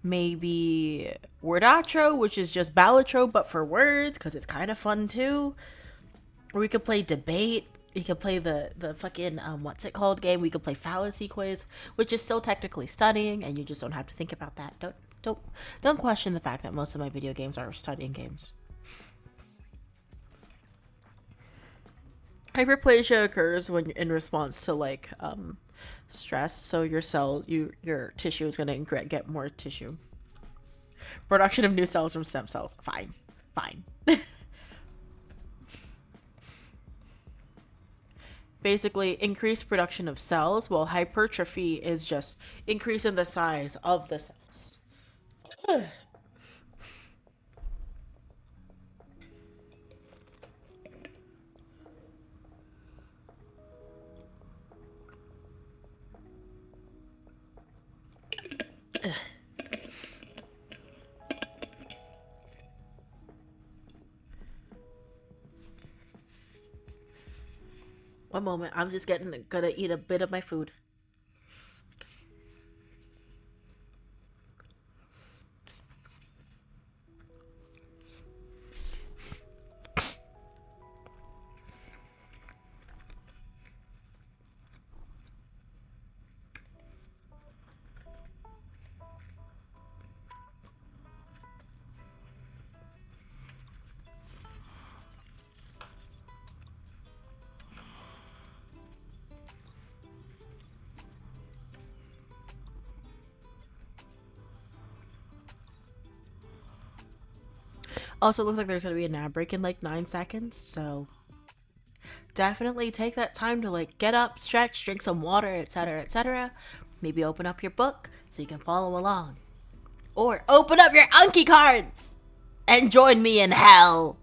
Maybe Wordatro, which is just Balatro but for words, because it's kind of fun too. Or we could play Debate. We could play the fucking what's it called game. We could play Fallacy Quiz, which is still technically studying, and you just don't have to think about that. Don't don't question the fact that most of my video games are studying games. Hyperplasia occurs when in response to like stress, so your tissue is gonna get more tissue. Production of new cells from stem cells. Fine, fine. Basically, increased production of cells, while hypertrophy is just increasing the size of the cells. One moment, I'm just gonna eat a bit of my food. Also, it looks like there's gonna be a nap break in like 9 seconds, so definitely take that time to like get up, stretch, drink some water, etc., etc. Maybe open up your book so you can follow along, or open up your Anki cards and join me in hell.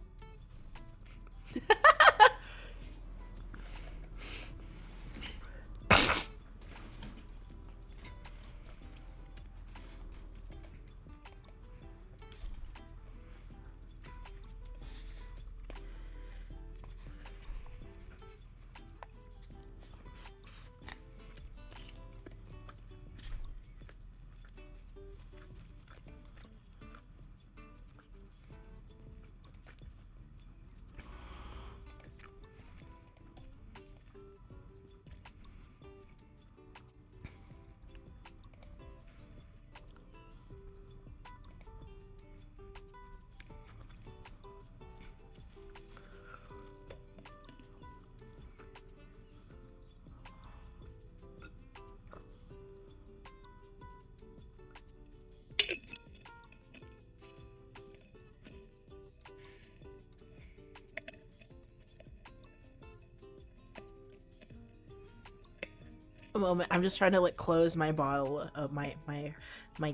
A moment, I'm just trying to like close my bottle of my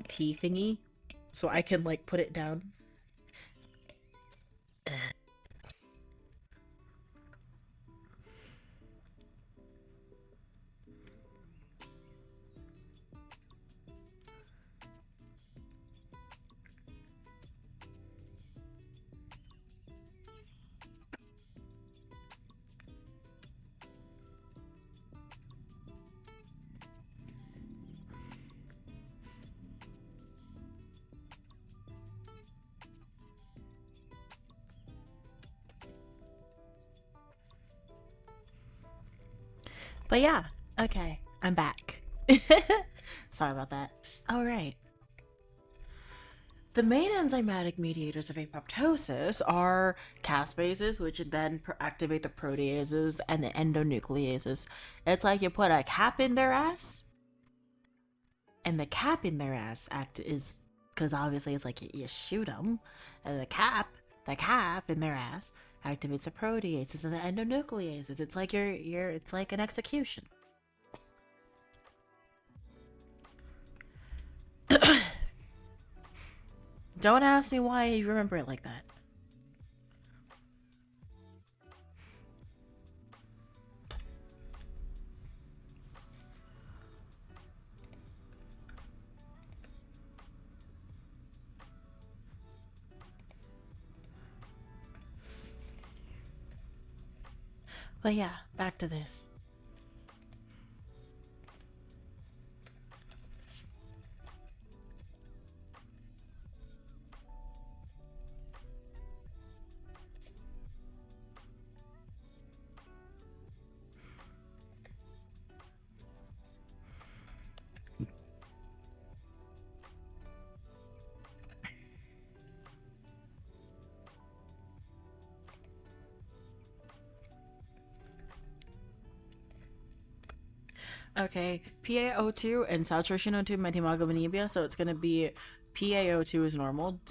tea thingy so I can like put it down. But yeah, okay, I'm back. Sorry about that. All right. The main enzymatic mediators of apoptosis are caspases, which then activate the proteases and the endonucleases. It's like you put a cap in their ass, and the cap in their ass act is because obviously it's like you shoot them, and the cap in their ass activates the proteases and the endonucleases. It's like it's like an execution. Don't ask me why you remember it like that. But yeah, back to this. Okay, PaO2 and saturation O2 might hemoglobinemia, so it's gonna be PaO2 is normal,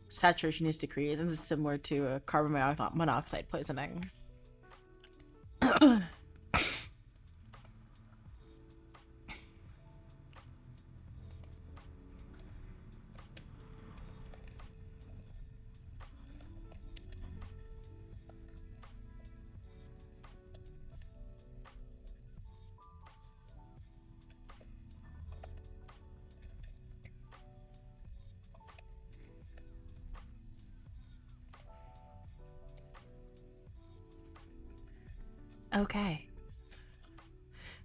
saturation is decreased, and this is similar to carbon monoxide poisoning. Okay.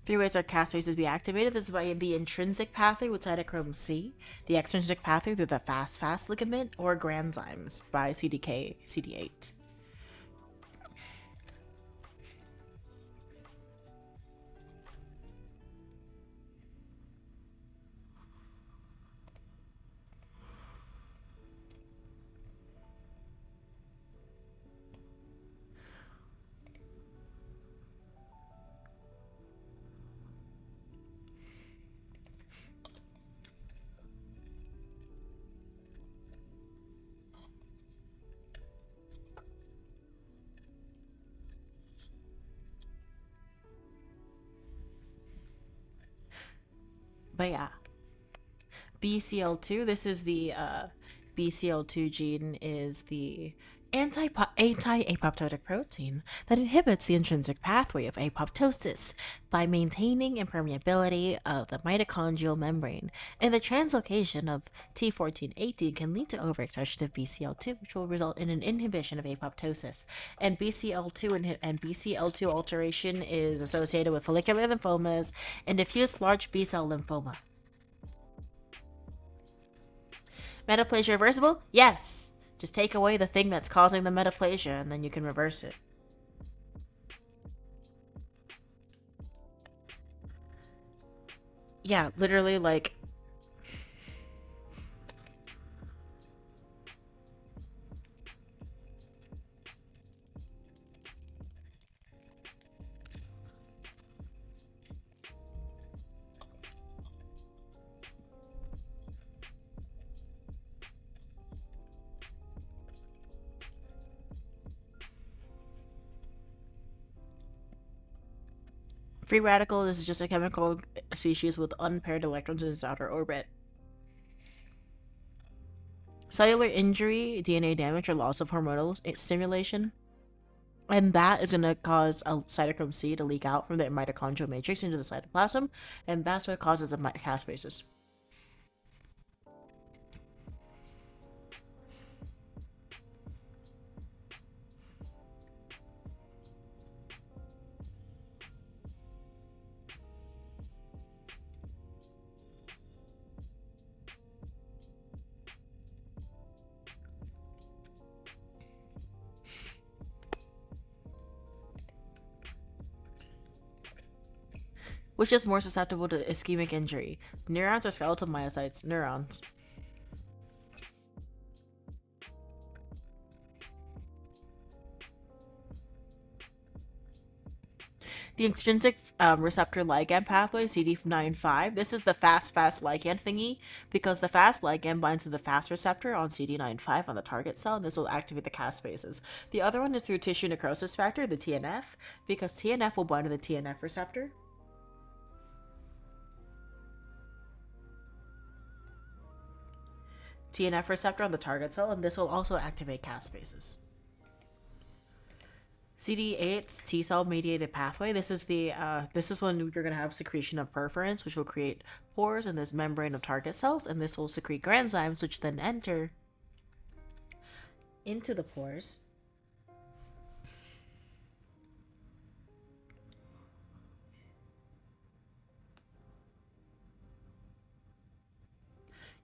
3 ways our caspases be activated. This is by the intrinsic pathway with cytochrome C, the extrinsic pathway through the fast ligament, or granzymes by CDK, CD8. But yeah, BCL2, this is the BCL2 gene is the anti-apoptotic protein that inhibits the intrinsic pathway of apoptosis by maintaining impermeability of the mitochondrial membrane. And the translocation of T1418 can lead to overexpression of BCL2, which will result in an inhibition of apoptosis. And BCL2 alteration is associated with follicular lymphomas and diffuse large B-cell lymphoma. Metaplasia reversible? Yes. Just take away the thing that's causing the metaplasia and then you can reverse it. Yeah, literally like free radical is just a chemical species with unpaired electrons in its outer orbit. Cellular injury, DNA damage, or loss of hormonal stimulation. And that is going to cause a cytochrome C to leak out from the mitochondrial matrix into the cytoplasm, and that's what causes the caspases. Which is more susceptible to ischemic injury? Neurons or skeletal myocytes? Neurons. The extrinsic receptor ligand pathway, CD95. This is the fast ligand thingy because the fast ligand binds to the fast receptor on CD95 on the target cell, and this will activate the caspases. The other one is through tissue necrosis factor, the TNF, because TNF will bind to the TNF receptor. TNF receptor on the target cell, and this will also activate caspases. CD8's T cell mediated pathway. This is when you're gonna have secretion of perforins, which will create pores in this membrane of target cells, and this will secrete granzymes, which then enter into the pores.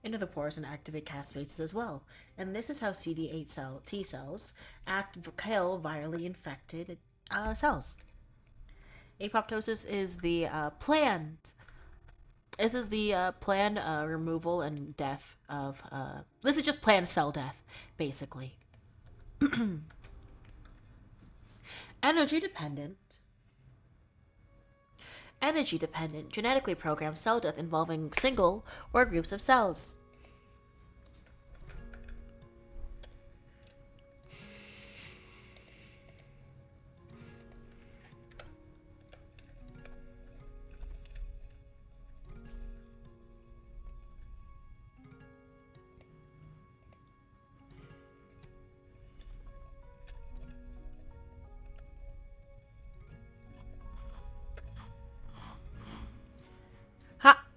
into the pores and activate caspases as well. And this is how CD8 T cells kill virally infected cells. Apoptosis is the planned. This is the planned removal and death of. This is just planned cell death, basically. Energy dependent. Energy dependent, genetically programmed cell death involving single or groups of cells.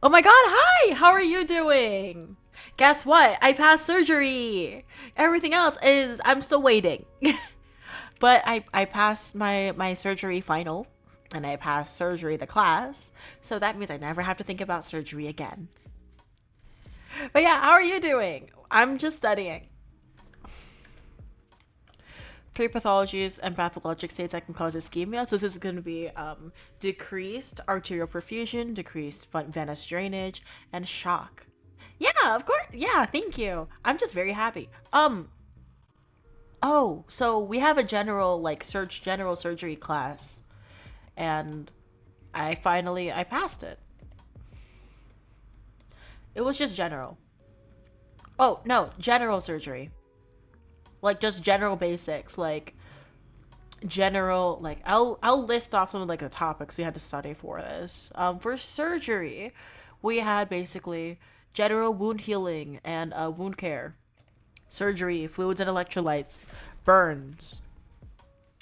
Oh my god, hi! How are you doing? Guess what? I passed surgery! Everything else is, I'm still waiting. But I passed my surgery final, and I passed surgery the class, so that means I never have to think about surgery again. But yeah, how are you doing? I'm just studying. 3 pathologies and pathologic states that can cause ischemia. So this is going to be decreased arterial perfusion, decreased venous drainage, and shock. Yeah, of course. Yeah, thank you. I'm just very happy. Oh, so we have a general general surgery class, and I passed it. It was just general. Oh no, general surgery. Like just general basics, like general, like I'll list off some of like the topics we had to study for this. For surgery, we had basically general wound healing and wound care, surgery, fluids and electrolytes, burns,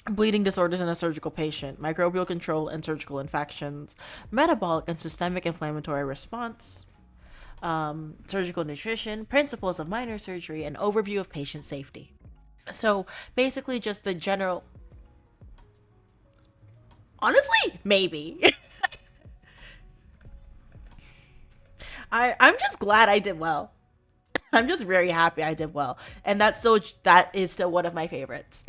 bleeding disorders in a surgical patient, microbial control and surgical infections, metabolic and systemic inflammatory response, surgical nutrition, principles of minor surgery, and overview of patient safety. So basically just the general. Honestly, maybe. I'm just glad I did well. I'm just very happy I did well. And that is still one of my favorites.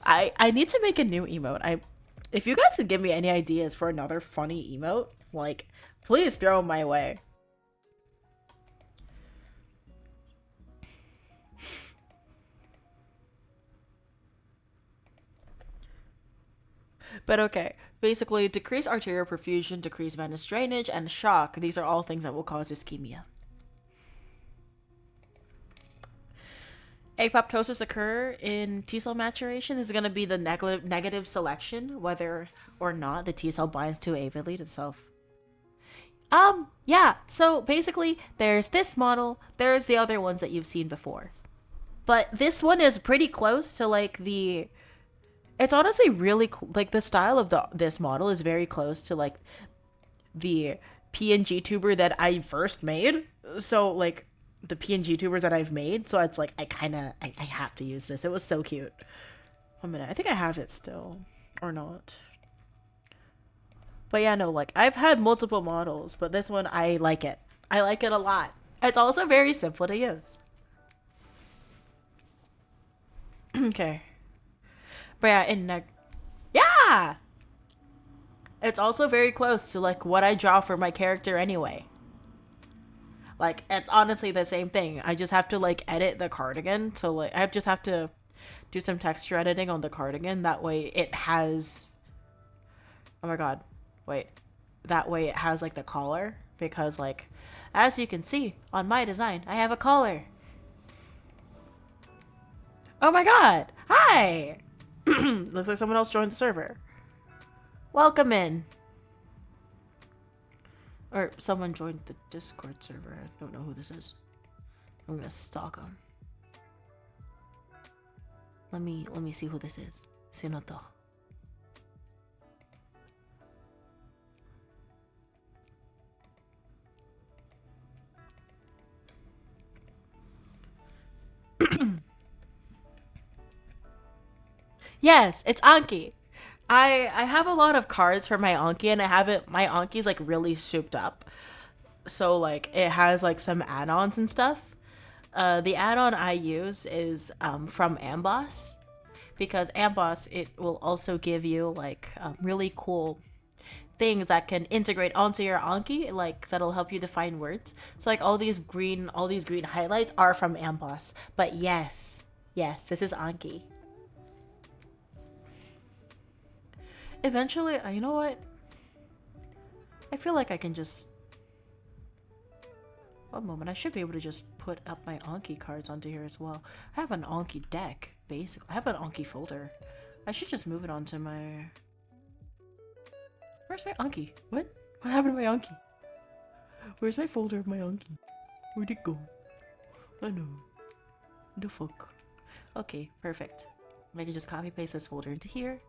I need to make a new emote. If you guys could give me any ideas for another funny emote, like please throw them my way. But okay, basically decrease arterial perfusion, decrease venous drainage, and shock. These are all things that will cause ischemia. Apoptosis occur in T cell maturation. This is going to be the negative selection, whether or not the T cell binds to avidly itself. Yeah, so basically there's this model, there's the other ones that you've seen before. But this one is pretty close to like it's honestly really like the style of this model is very close to like the PNG tuber that I first made. So like the PNG tubers that I've made. So it's like I have to use this. It was so cute. 1 minute. I think I have it still or not. But yeah, no, like I've had multiple models, but this one I like it. I like it a lot. It's also very simple to use. Okay. But yeah, yeah! It's also very close to like what I draw for my character anyway. Like it's honestly the same thing. I just have to like edit the cardigan to like I just have to do some texture editing on the cardigan. That way it has. Oh my god. Wait. That way it has like the collar, because like as you can see on my design, I have a collar. Oh my god. Hi. Looks like someone else joined the server. Welcome in. Or someone joined the Discord server. I don't know who this is. I'm gonna stalk him. Let me see who this is. Sinoto. Yes, it's Anki. I have a lot of cards for my Anki, and I have it. My Anki's like really souped up. So like it has like some add-ons and stuff. The add-on I use is from Amboss, because Amboss, it will also give you like really cool things that can integrate onto your Anki, like that'll help you define words. So like all these green highlights are from Amboss. But yes, this is Anki. Eventually, you know what? I feel like I can just. One moment, I should be able to just put up my Anki cards onto here as well. I have an Anki deck, basically. I have an Anki folder. I should just move it onto my. Where's my Anki? What? What happened to my Anki? Where's my folder of my Anki? Where'd it go? I know. The fuck. Okay, perfect. I can just copy paste this folder into here.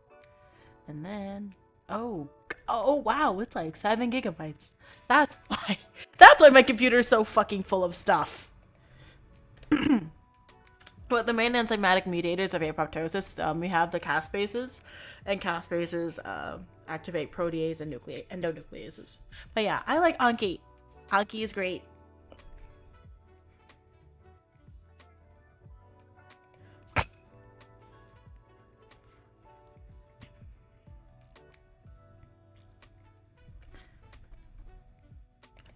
And then. Oh wow, it's like 7 gigabytes. That's why. That's why my computer is so fucking full of stuff. But the main enzymatic mediators of apoptosis, we have the caspases, and caspases activate protease and endonucleases. But yeah, I like Anki. Anki is great.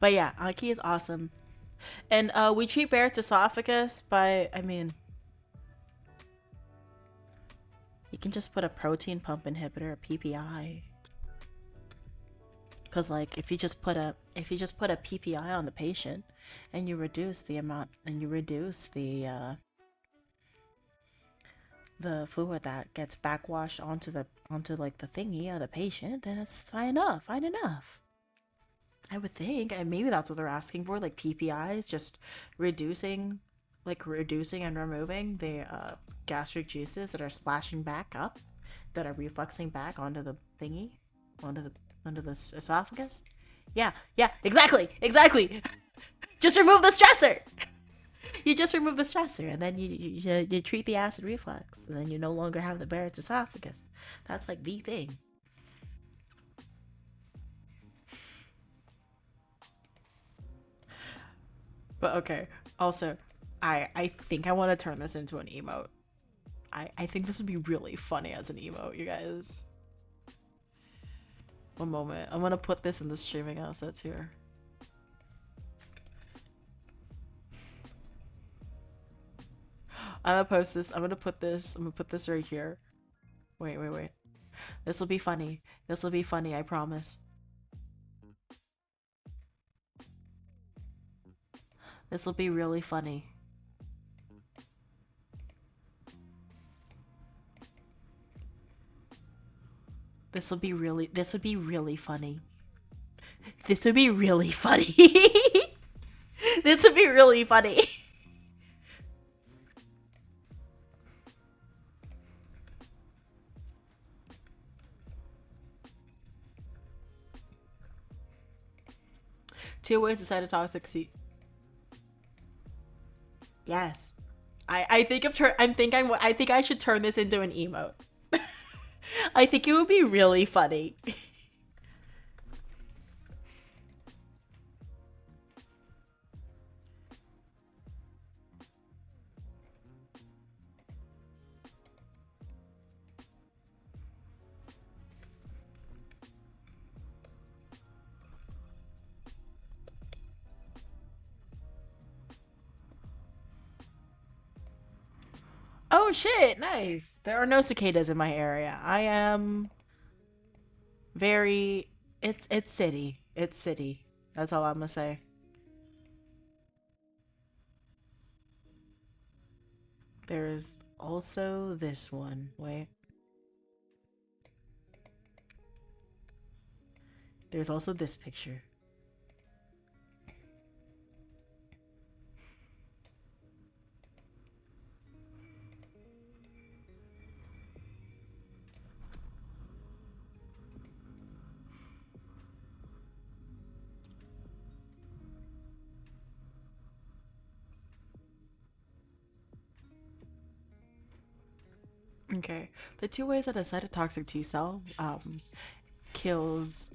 But yeah, Anki is awesome. And we treat Barrett's esophagus by, I mean, you can just put a protein pump inhibitor, a PPI. Because like if you just put a PPI on the patient, and you reduce the amount, and you reduce the fluid that gets backwashed onto like the thingy of the patient, then it's fine enough. I would think, and maybe that's what they're asking for, like PPIs, just reducing, reducing and removing the gastric juices that are splashing back up, that are refluxing back onto the thingy, onto the esophagus. Yeah, exactly. Just remove the stressor. You just remove the stressor, and then you treat the acid reflux, and then you no longer have the Barrett's esophagus. That's like the thing. But okay. Also, I think I want to turn this into an emote. I think this would be really funny as an emote, you guys. One moment. I'm gonna put this in the streaming assets here. I'm gonna post this. I'm gonna put this right here. Wait. This will be funny. This will be funny, I promise. This will be really funny. This would be really funny. This would be really funny. This would be really funny. 2 ways to cytotoxic C. Yes. I think I think I should turn this into an emote. I think it would be really funny. Oh shit, nice. There are no cicadas in my area. I am very it's city. It's city. That's all I'm gonna say. There's also this one. Wait. There's also this picture. Okay. The 2 ways that a cytotoxic T cell kills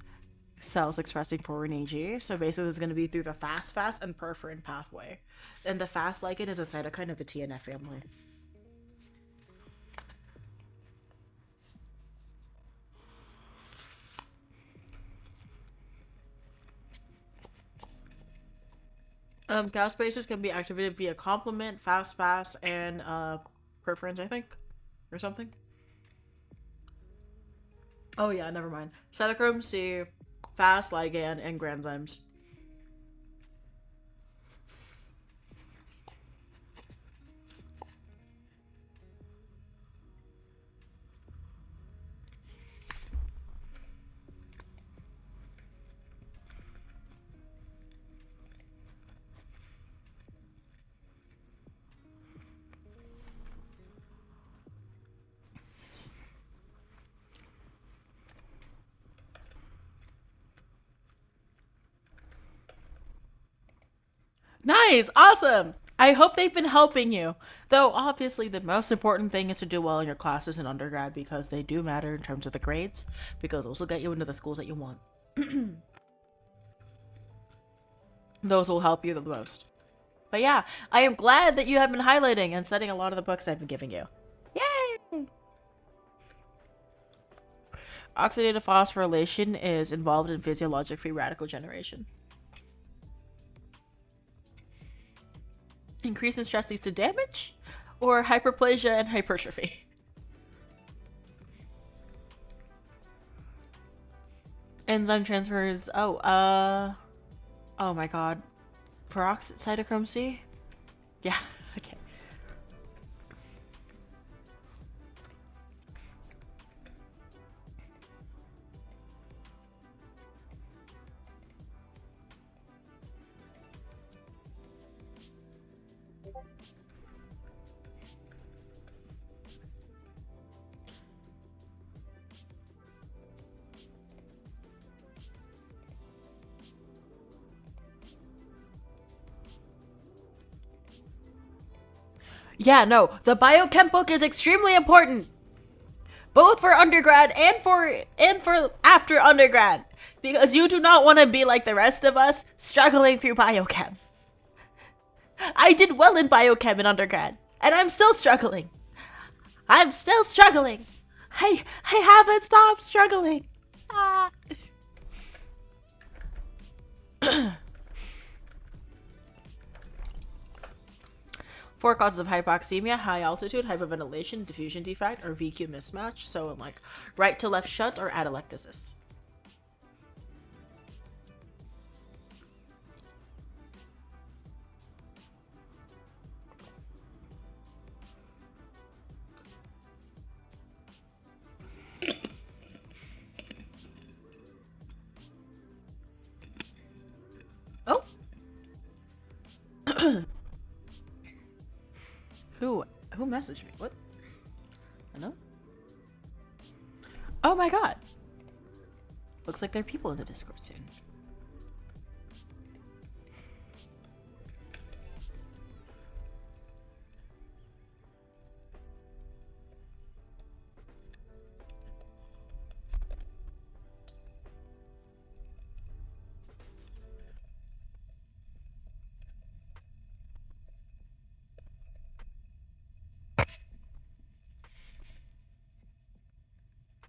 cells expressing foreign AG. So basically, it's going to be through the fast and perforin pathway. And the fast ligand is a cytokine of the TNF family. Gaspases can be activated via complement, fast, and perforins, I think, or something. Oh yeah, never mind. Cytochrome C, fast ligand, and granzymes. Nice! Awesome! I hope they've been helping you. Though, obviously, the most important thing is to do well in your classes in undergrad because they do matter in terms of the grades, because those will get you into the schools that you want. Those will help you the most. But yeah, I am glad that you have been highlighting and studying a lot of the books I've been giving you. Yay! Oxidative phosphorylation is involved in physiologic free radical generation. Increase in stress leads to damage or hyperplasia and hypertrophy. Enzyme transfers. Oh my god. Peroxide cytochrome C? Yeah, okay. Yeah, no, the biochem book is extremely important, both for undergrad and for after undergrad, because you do not want to be like the rest of us struggling through biochem. I did well in biochem in undergrad, and I'm still struggling. I'm still struggling. I haven't stopped struggling. Ah. Four causes of hypoxemia: high altitude, hyperventilation, diffusion defect, or VQ mismatch. So in like right to left shut or atelectasis. Oh. Who messaged me? What? Hello? Oh my god. Looks like there are people in the Discord soon.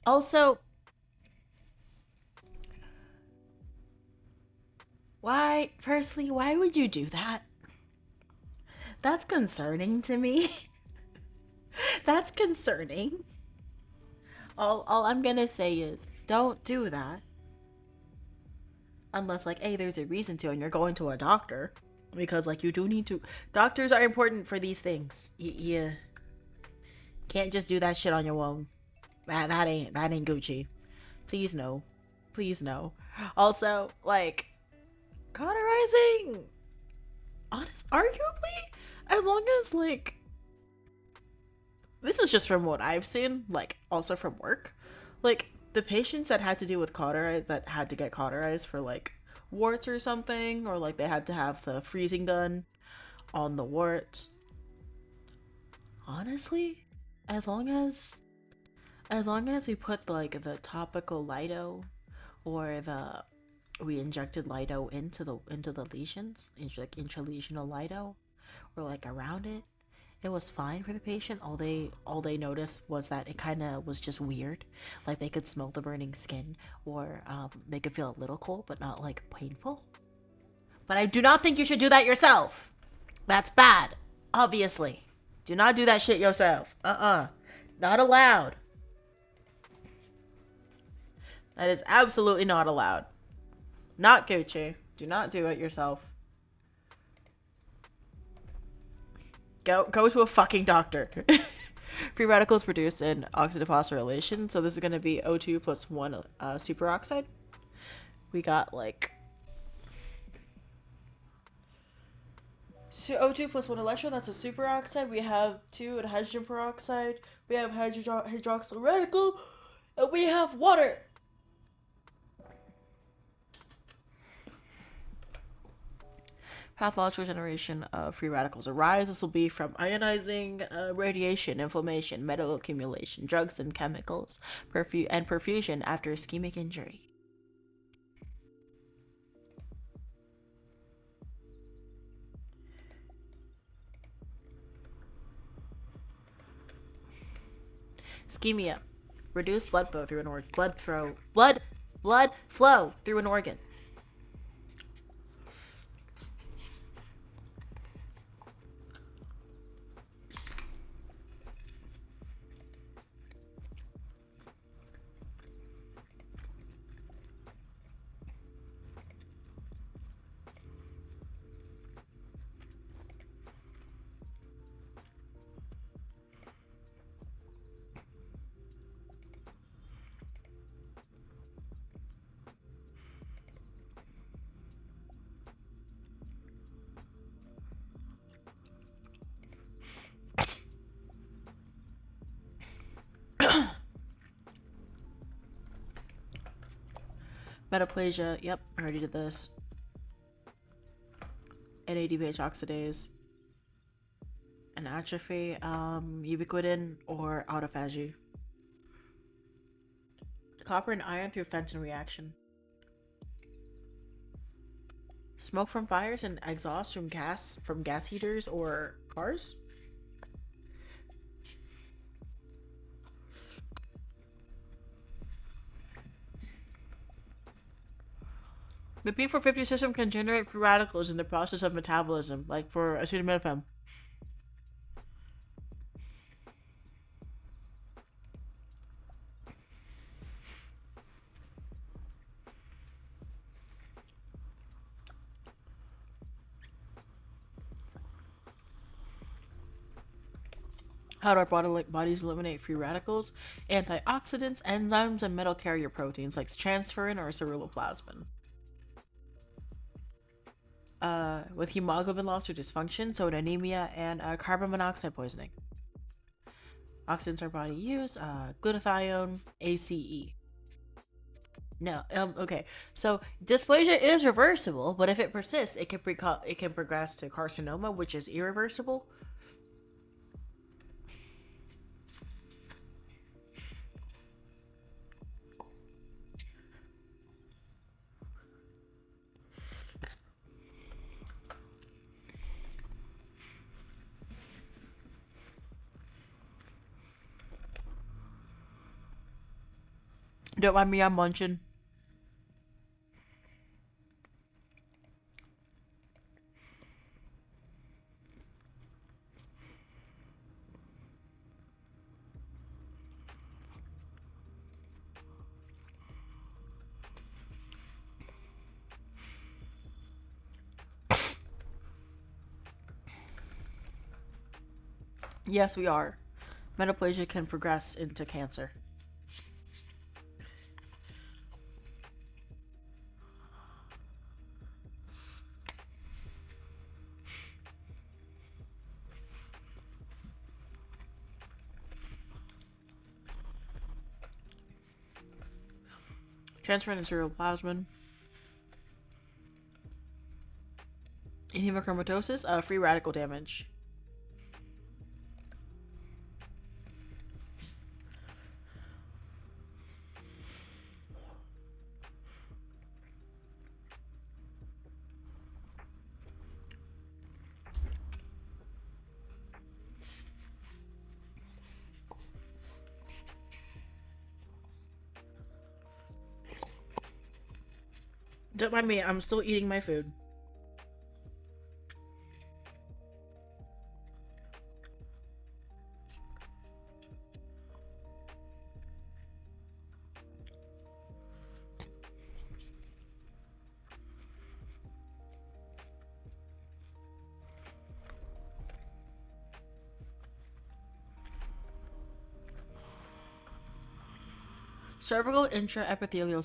Also, why would you do that? That's concerning to me. That's concerning. All I'm gonna say is, don't do that. Unless, like, hey, there's a reason to and you're going to a doctor. Because, like, you do need to. Doctors are important for these things. You can't just do that shit on your own. That ain't Gucci. Please no. Please no. Also, like, cauterizing, arguably, as long as, like, this is just from what I've seen, like, also from work, like, the patients that had to deal with that had to get cauterized for, like, warts or something, or, like, they had to have the freezing gun on the warts, honestly, as long as we put, like, the topical Lido or the We injected lido into the lesions, like intralesional lido, or like around it. It was fine for the patient. All they noticed was that it kind of was just weird. Like they could smell the burning skin, or they could feel a little cold, but not like painful. But I do not think you should do that yourself. That's bad. Obviously, do not do that shit yourself. Not allowed. That is absolutely not allowed. Not Gucci. Do not do it yourself. Go to a fucking doctor. Free radicals produce in oxidative phosphorylation, so this is going to be O2 plus 1 superoxide. We got like so O2 plus 1 electron, that's a superoxide. We have 2 hydrogen peroxide. We have hydroxyl radical. And we have water. Pathological generation of free radicals arise. This will be from ionizing radiation, inflammation, metal accumulation, drugs and chemicals, and perfusion after ischemic injury. Ischemia. Reduced blood flow through an organ. Blood flow through an organ. Metaplasia, yep, I already did this. NADPH oxidase. An atrophy, ubiquitin, or autophagy. Copper and iron through Fenton reaction. Smoke from fires and exhaust from gas heaters or cars. The P450 system can generate free radicals in the process of metabolism, like for acetaminophen. How do our bodies eliminate free radicals? Antioxidants, enzymes, and metal carrier proteins like transferrin or ceruloplasmin. With hemoglobin loss or dysfunction, so anemia and carbon monoxide poisoning. Oxidants our body use, glutathione, ACE. No, okay. So dysplasia is reversible, but if it persists, it can progress to carcinoma, which is irreversible. Don't mind me, I'm munching. Yes, we are. Metaplasia can progress into cancer. Transferrin and ceruloplasmin. In hemochromatosis, free radical damage. Don't mind me, I'm still eating my food. Cervical intraepithelial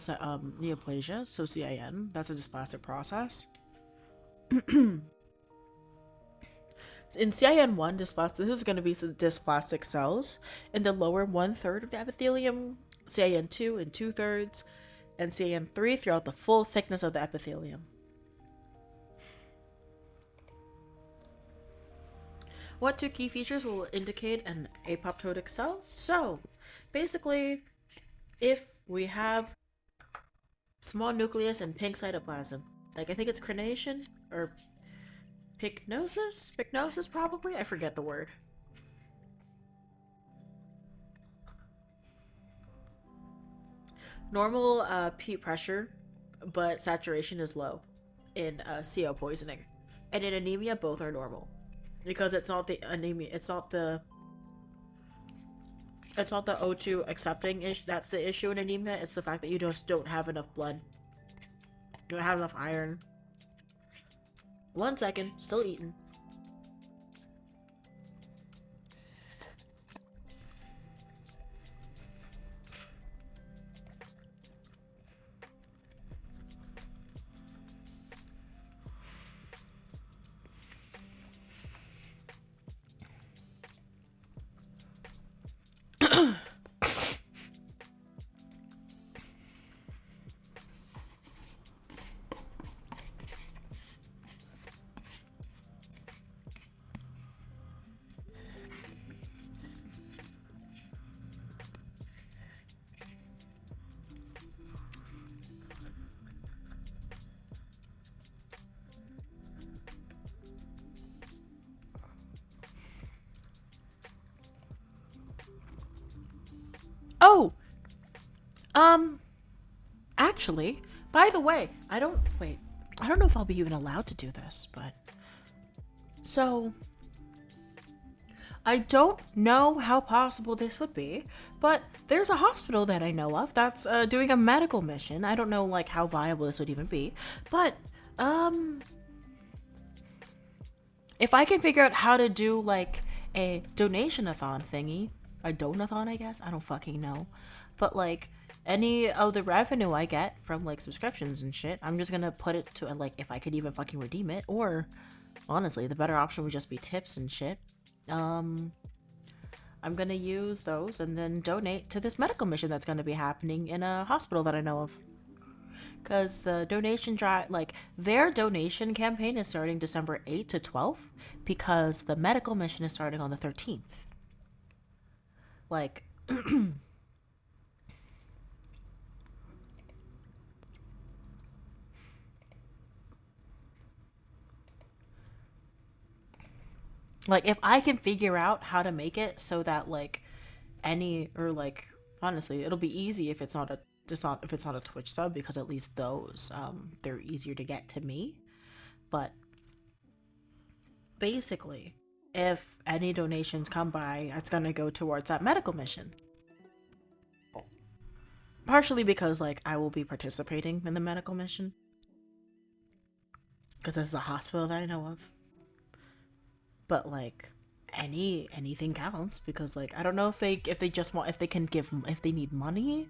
neoplasia, so CIN, that's a dysplastic process. In CIN1 dysplastic, this is going to be some dysplastic cells in the lower 1/3 of the epithelium, CIN2 in 2/3, and CIN3 throughout the full thickness of the epithelium. What two key features will indicate an apoptotic cell? So, basically, if we have small nucleus and pink cytoplasm, like I think it's crenation or pycnosis probably, I forget the word. Normal peat pressure, but saturation is low in CO poisoning, and in anemia both are normal, because it's not the anemia, it's not the O2 accepting issue. That's the issue in anemia. It's the fact that you just don't have enough blood. You don't have enough iron. 1 second, still eating. Oh! Actually, by the way, I don't know if I'll be even allowed to do this, but... So... I don't know how possible this would be, but there's a hospital that I know of that's doing a medical mission. I don't know, like, how viable this would even be, but, if I can figure out how to do, like, a donation-a-thon thingy, a donathon, I guess? I don't fucking know. But, like, any of the revenue I get from, like, subscriptions and shit, I'm just gonna put it to, like, if I could even fucking redeem it, or, honestly, the better option would just be tips and shit. I'm gonna use those and then donate to this medical mission that's gonna be happening in a hospital that I know of. Because the donation drive, like, their donation campaign is starting December 8th to 12th, because the medical mission is starting on the 13th. Like, like, if I can figure out how to make it so that, like, like, honestly, it'll be easy if it's not a Twitch sub, because at least those, they're easier to get to me. But basically, if any donations come by, it's gonna go towards that medical mission. Partially because, like, I will be participating in the medical mission, because this is a hospital that I know of. But, like, anything counts, because, like, I don't know if they just want, if they can give, if they need money,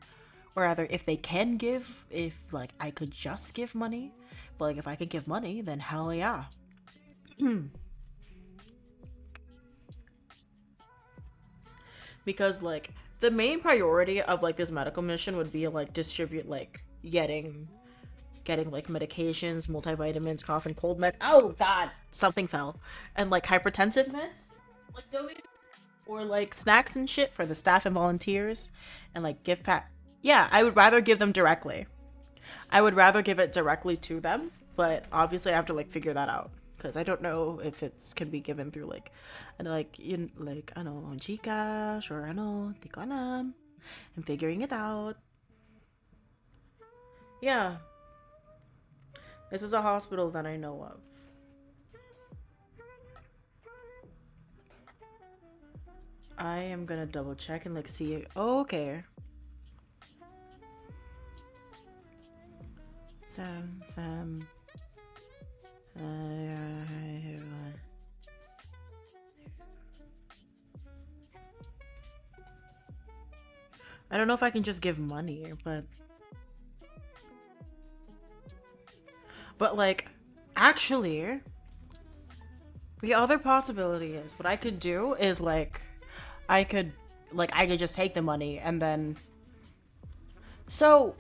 or rather if they can give, if, like, I could just give money. But, like, if I could give money, then hell yeah. Because, like, the main priority of, like, this medical mission would be, like, distribute, like, getting like medications, multivitamins, cough and cold meds. Oh god, something fell. And like hypertensive meds, like donated, or like snacks and shit for the staff and volunteers, and like gift pack. Yeah, I would rather give them directly. I would rather give it directly to them, but obviously I have to like figure that out, because I don't know if it can be given through like I know Gcash, or I know Tikana. I'm figuring it out. Yeah. This is a hospital that I know of. I am gonna double check and like see. Oh, okay. Sam. I don't know if I can just give money, but like, actually, the other possibility is what I could do is like, I could just take the money and then. So,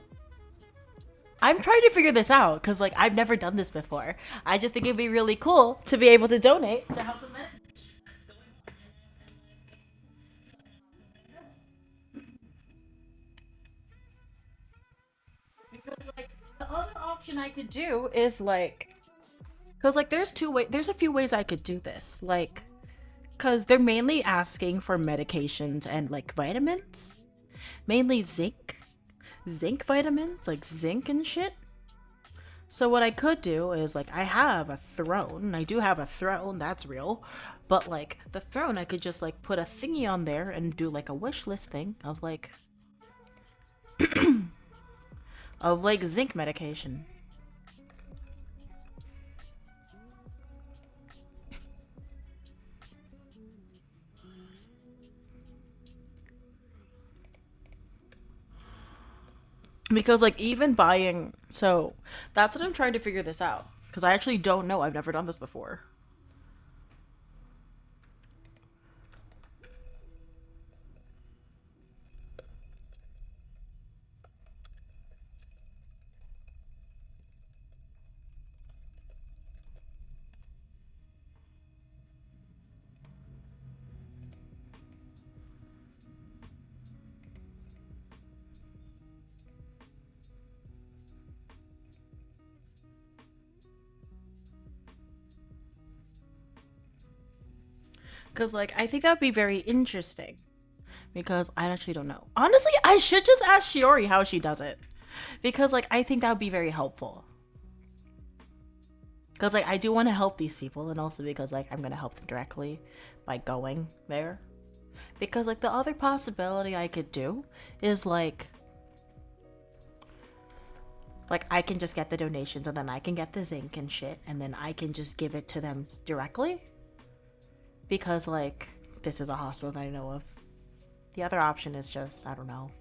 I'm trying to figure this out because like I've never done this before. I just think it'd be really cool to be able to donate to help them. Because like the other option I could do is like, because like there's a few ways I could do this. Like, because they're mainly asking for medications and like vitamins, mainly zinc vitamins, like zinc and shit. So what I could do is like I have a throne. I do have a throne, that's real. But like the throne I could just like put a thingy on there and do like a wish list thing of like zinc medication. Because like even buying, so that's what I'm trying to figure this out because I actually don't know. I've never done this before. Because like I think that would be very interesting because I actually don't know. Honestly, I should just ask Shiori how she does it because like I think that would be very helpful. Because like I do want to help these people and also because like I'm gonna help them directly by going there. Because like the other possibility I could do is like I can just get the donations and then I can get the zinc and shit and then I can just give it to them directly. Because like this is a hospital that I know of. The other option is just I don't know.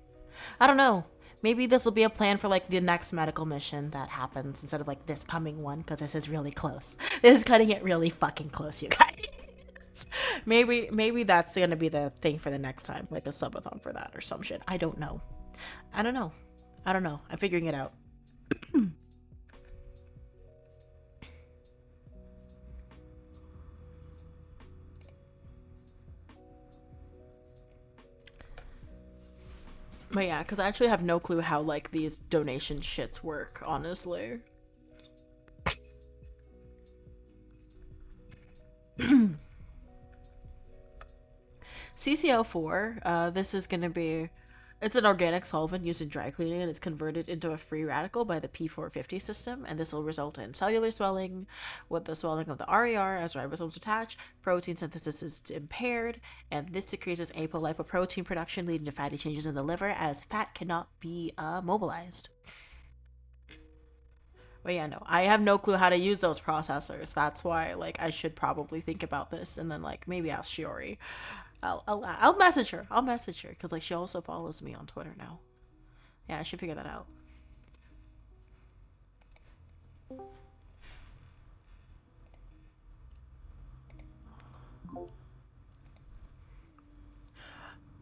I don't know. Maybe this will be a plan for like the next medical mission that happens instead of like this coming one because this is really close. This is cutting it really fucking close, you guys. Maybe that's gonna be the thing for the next time, like a subathon for that or some shit. I don't know. I don't know. I don't know. I'm figuring it out. But yeah, because I actually have no clue how like these donation shits work, honestly. CCO4, this is going to be, it's an organic solvent used in dry cleaning and it's converted into a free radical by the P450 system, and this will result in cellular swelling with the swelling of the RER as ribosomes attach, protein synthesis is impaired, and this decreases apolipoprotein production leading to fatty changes in the liver as fat cannot be mobilized. But yeah, no, I have no clue how to use those processors. That's why, like, I should probably think about this and then, like, maybe ask Shiori. I'll message her. I'll message her because like she also follows me on Twitter now. Yeah, I should figure that out.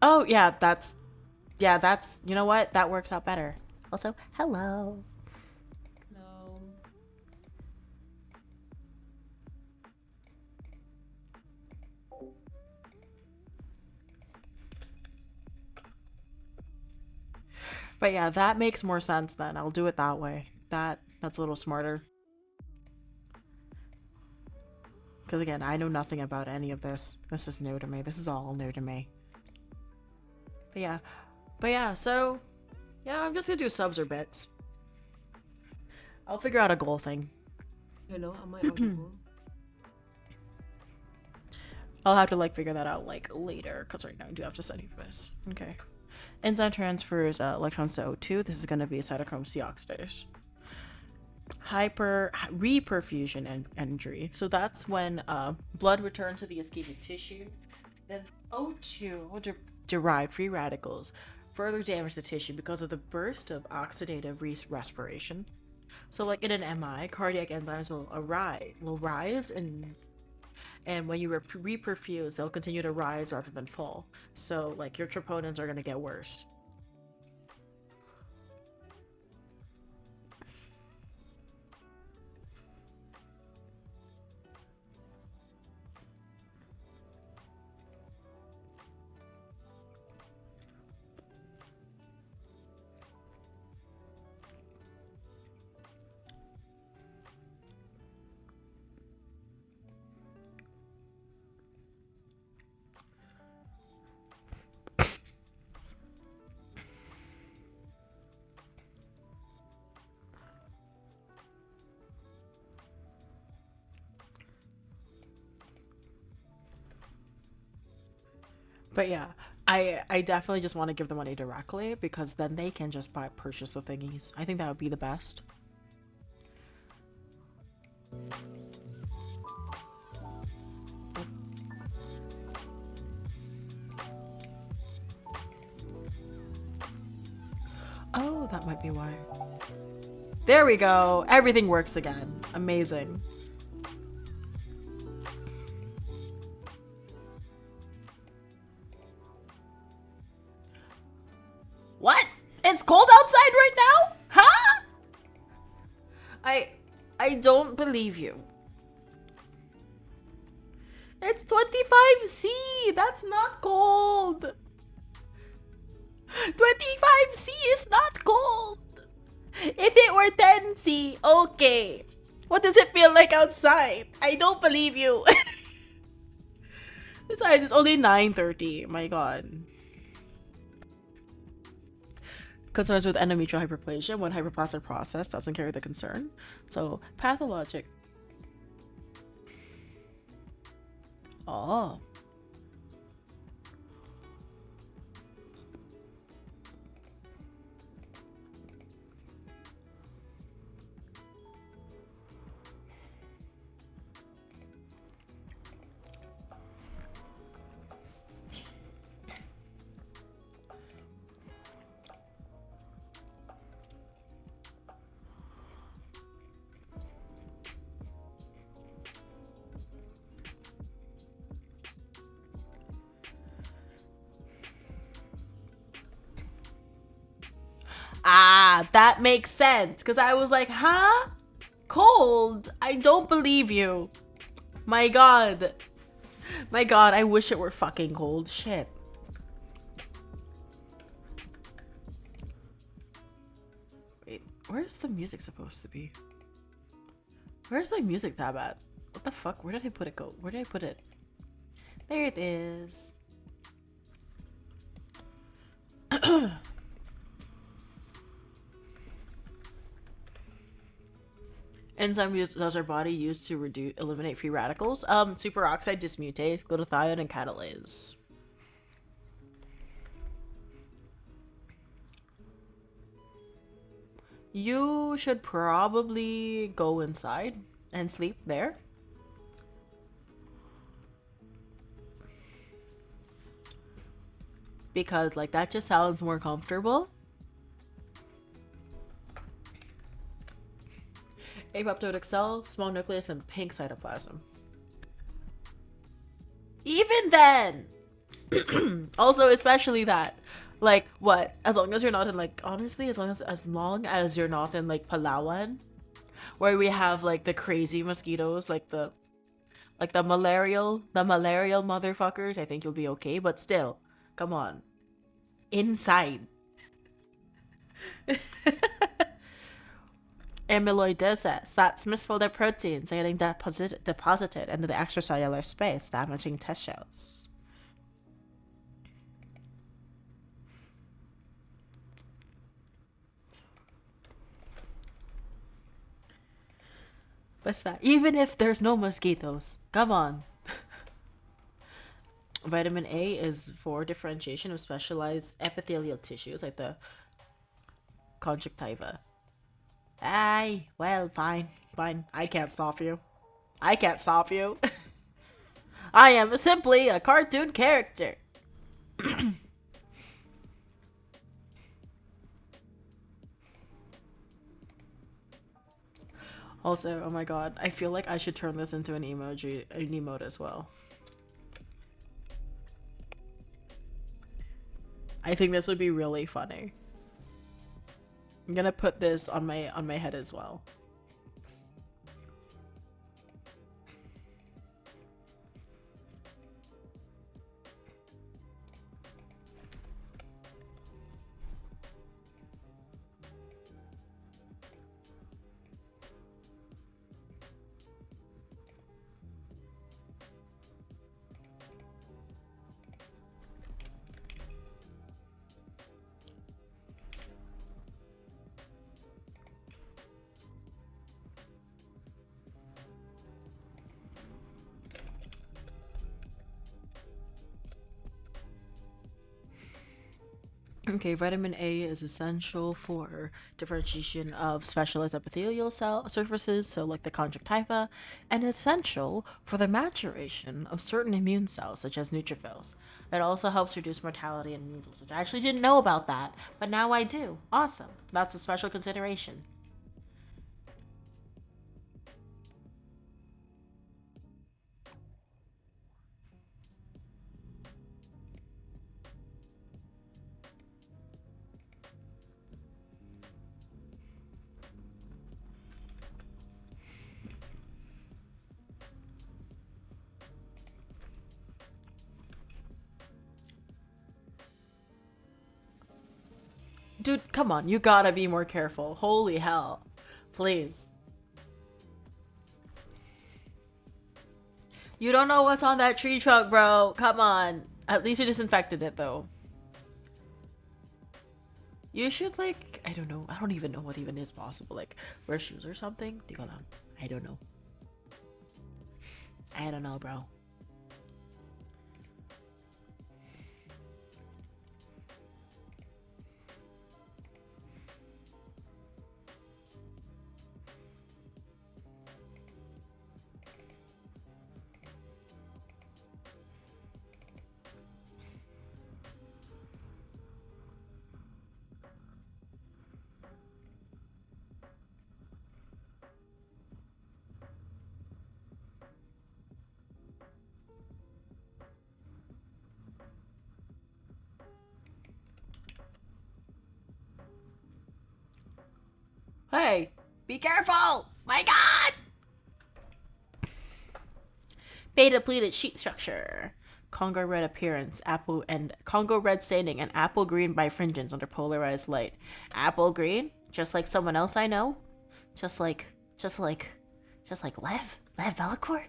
Oh that's you know what, that works out better. Also, hello. Hello. But yeah, that makes more sense then. I'll do it that way. That's a little smarter. Because again, I know nothing about any of this. This is new to me. This is all new to me. But yeah. But yeah, so yeah, I'm just gonna do subs or bits. I'll figure out a goal thing.
Hello, am I audible?
I'll have to like figure that out like later because right now I do have to study for this. Okay. Enzyme transfers electrons to O2. This is going to be a cytochrome C oxidase. Hyper reperfusion and injury. So that's when blood returns to the ischemic tissue. Then O2 will derive free radicals, further damage the tissue because of the burst of oxidative respiration. So, like in an MI, cardiac enzymes will rise, and when you reperfuse, they'll continue to rise rather than fall. So, like your troponins are gonna get worse. But yeah, I definitely just want to give the money directly because then they can just purchase the thingies. I think that would be the best. Oh, that might be why. There we go. Everything works again. Amazing. What? It's cold outside right now? Huh? I I don't believe you. It's 25C. That's not cold. 25C is not cold. If it were 10C, okay. What does it feel like outside? I don't believe you. Besides, it's only 9:30. My god. Concerns with endometrial hyperplasia when hyperplastic process doesn't carry the concern. So, pathologic. Oh. Ah, that makes sense. Because I was like, huh? Cold? I don't believe you. My god. My god, I wish it were fucking cold. Shit. Wait, where's the music supposed to be? Where's my music tab at? What the fuck? Where did I put it go? Where did I put it? There it is. Enzyme does our body use to eliminate free radicals? Superoxide dismutase, glutathione, and catalase. You should probably go inside and sleep there. Because, like, that just sounds more comfortable. Apoptotic cell, small nucleus, and pink cytoplasm. Even then! Also, especially that. Like, what? As long as you're not in, like, honestly, as long as you're not in, like, Palawan, where we have, like, the crazy mosquitoes, like the malarial motherfuckers, I think you'll be okay. But still, come on. Inside. Amyloidosis. That's misfolded proteins getting deposited into the extracellular space, damaging tissues. What's that? Even if there's no mosquitoes. Come on. Vitamin A is for differentiation of specialized epithelial tissues like the conjunctiva. Aye, well, fine, fine. I can't stop you. I can't stop you. I am simply a cartoon character. Also, oh my god, I feel like I should turn this into an emoji, an emote as well. I think this would be really funny. I'm gonna put this on my head as well. Okay, vitamin A is essential for differentiation of specialized epithelial cell surfaces, so like the conjunctiva, and essential for the maturation of certain immune cells, such as neutrophils. It also helps reduce mortality in measles, which I actually didn't know about that, but now I do. Awesome. That's a special consideration. Dude, come on, you gotta be more careful. Holy hell. Please. You don't know what's on that tree trunk, bro. Come on. At least you disinfected it, though. You should, like, I don't know. I don't even know what even is possible. Like, wear shoes or something? I don't know. I don't know, bro. Hey, be careful! My god! Beta pleated sheet structure. Congo red appearance, apple and Congo red staining, and apple green bifringence under polarized light. Apple green? Just like someone else I know? Just like, just like, just like Lev Velacour?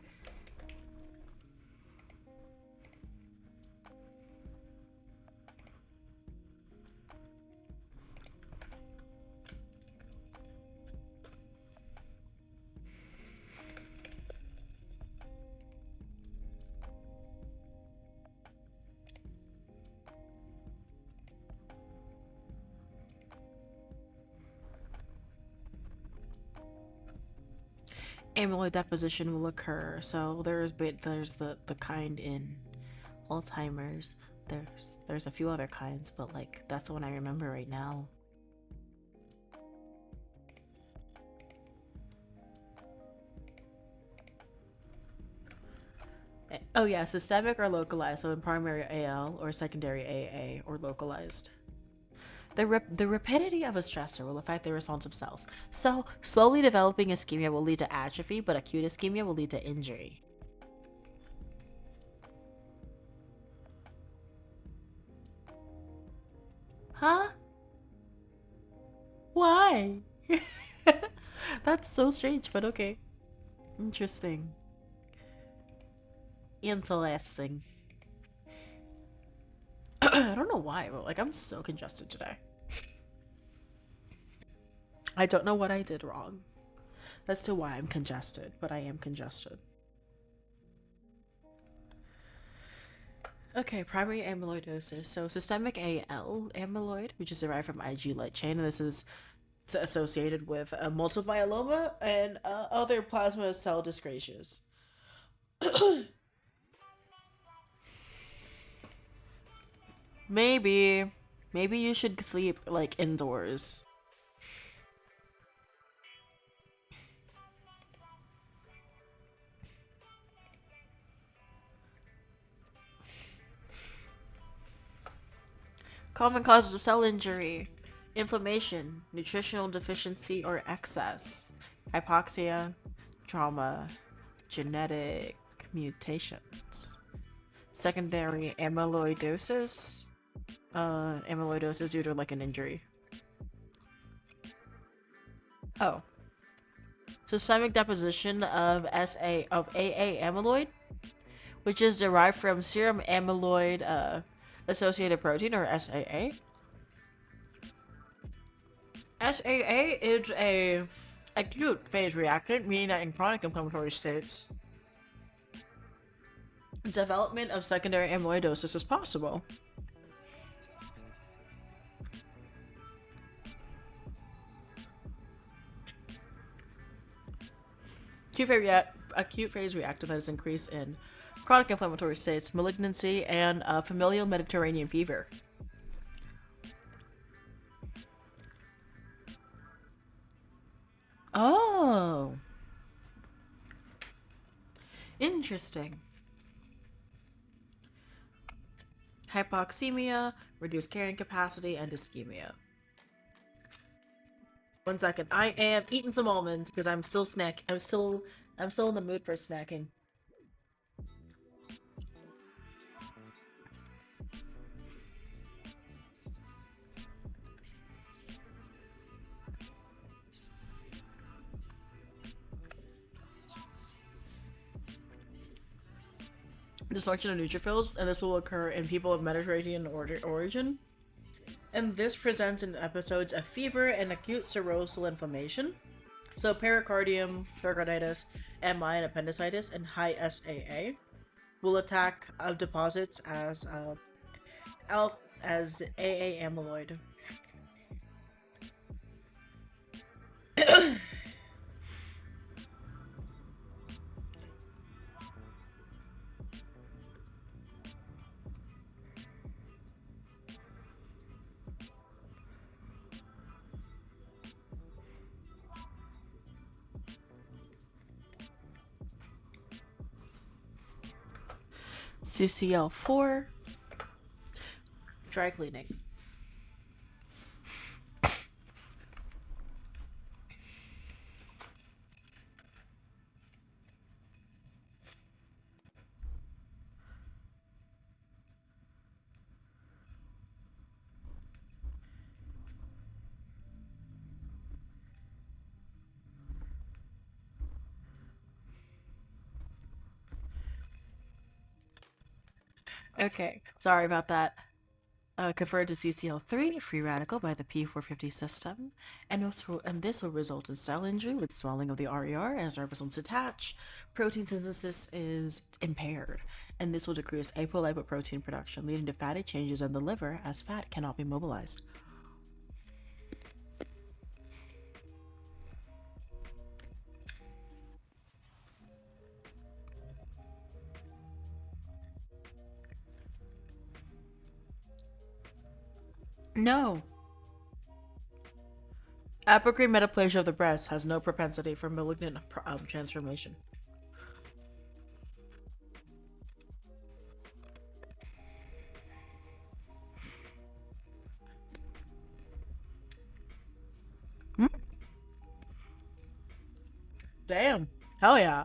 Amyloid deposition will occur. So there's the kind in Alzheimer's. There's a few other kinds, but like that's the one I remember right now. Oh yeah, systemic or localized, so in primary AL or secondary AA or localized. The rapidity of a stressor will affect the responsive cells. So slowly developing ischemia will lead to atrophy, but acute ischemia will lead to injury. Huh? Why? That's so strange, but okay. Interesting. Interesting. I don't know why, but like I'm so congested today. I don't know what I did wrong. as to why I'm congested, but I am congested. Okay, primary amyloidosis. So systemic AL amyloid, which is derived from Ig light chain, and this is associated with multiple myeloma and other plasma cell dyscrasias. Maybe, maybe you should sleep like indoors. Common causes of cell injury: inflammation, nutritional deficiency or excess, hypoxia, trauma, genetic mutations. Secondary amyloidosis. Amyloidosis due to like an injury. Oh. Systemic deposition of AA amyloid, which is derived from serum amyloid associated protein, or SAA. SAA is a acute phase reactant, meaning that in chronic inflammatory states, development of secondary amyloidosis is possible. Acute phase reactant that is increased in chronic inflammatory states, malignancy, and familial Mediterranean fever. Oh. Interesting. Hypoxemia, reduced carrying capacity, and ischemia. 1 second. I am eating some almonds because I'm still I'm still in the mood for snacking. Dysfunction of neutrophils, and this will occur in people of Mediterranean origin. And this presents in episodes of fever and acute serosal inflammation. So pericardium, pericarditis, MI, and appendicitis, and high SAA will attack deposits as AA amyloid. CCL4, dry cleaning. Okay, sorry about that. Converted to CCL3, free radical by the P450 system, and this will result in cell injury with swelling of the RER as ribosomes detach. Protein synthesis is impaired, and this will decrease apolipoprotein production, leading to fatty changes in the liver as fat cannot be mobilized. No. Apocrine metaplasia of the breast has no propensity for malignant transformation. Damn. Hell yeah.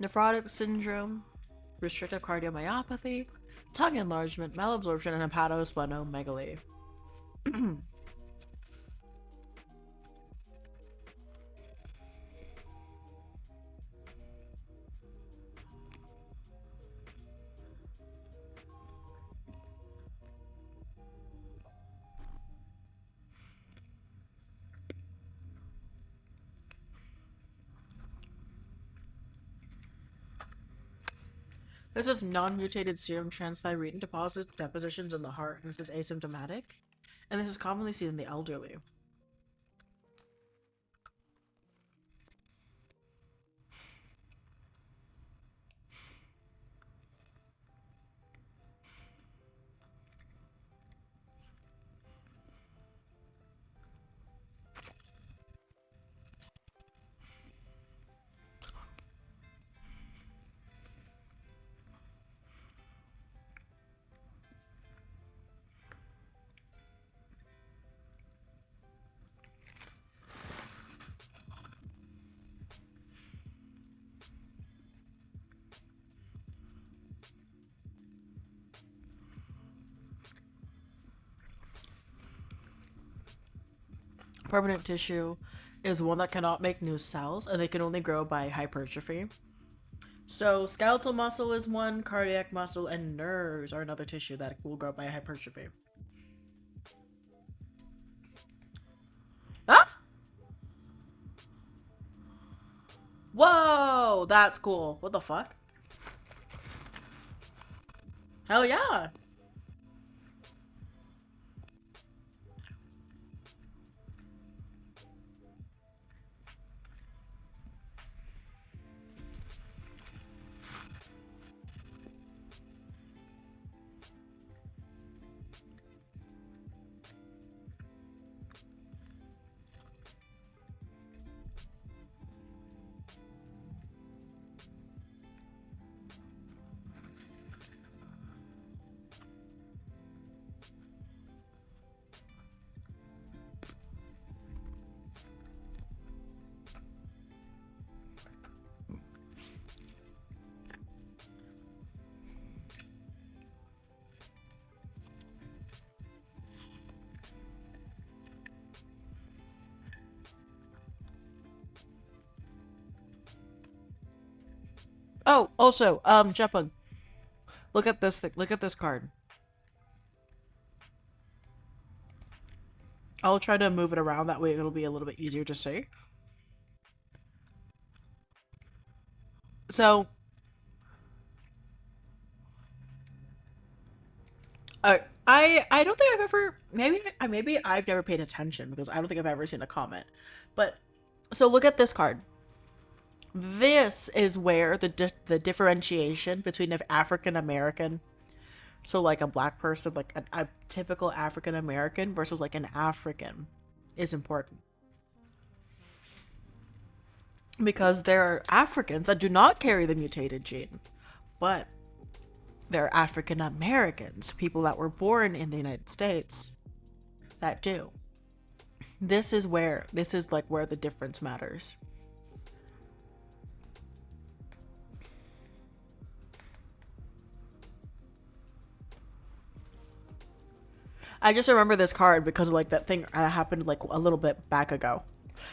Nephrotic syndrome, restrictive cardiomyopathy, tongue enlargement, malabsorption, and hepatosplenomegaly. This is non-mutated serum transthyretin deposits, depositions in the heart, and this is asymptomatic. And this is commonly seen in the elderly. Permanent tissue is one that cannot make new cells, and they can only grow by hypertrophy. So skeletal muscle is one, cardiac muscle, and nerves are another tissue that will grow by hypertrophy. Ah! Whoa! That's cool. What the fuck? Hell yeah! Oh, also, Jepun, look at this thing. Look at this card. I'll try to move it around, that way it'll be a little bit easier to see. So, I don't think I've ever, maybe I've never paid attention because I don't think I've ever seen a comment. But so look at this card. This is where the differentiation between an African American, so like a black person, like a typical African American versus like an African, is important. Because there are Africans that do not carry the mutated gene, but there are African Americans, people that were born in the United States, that do. This is like where the difference matters. I just remember this card because of like that thing that happened like a little bit back ago.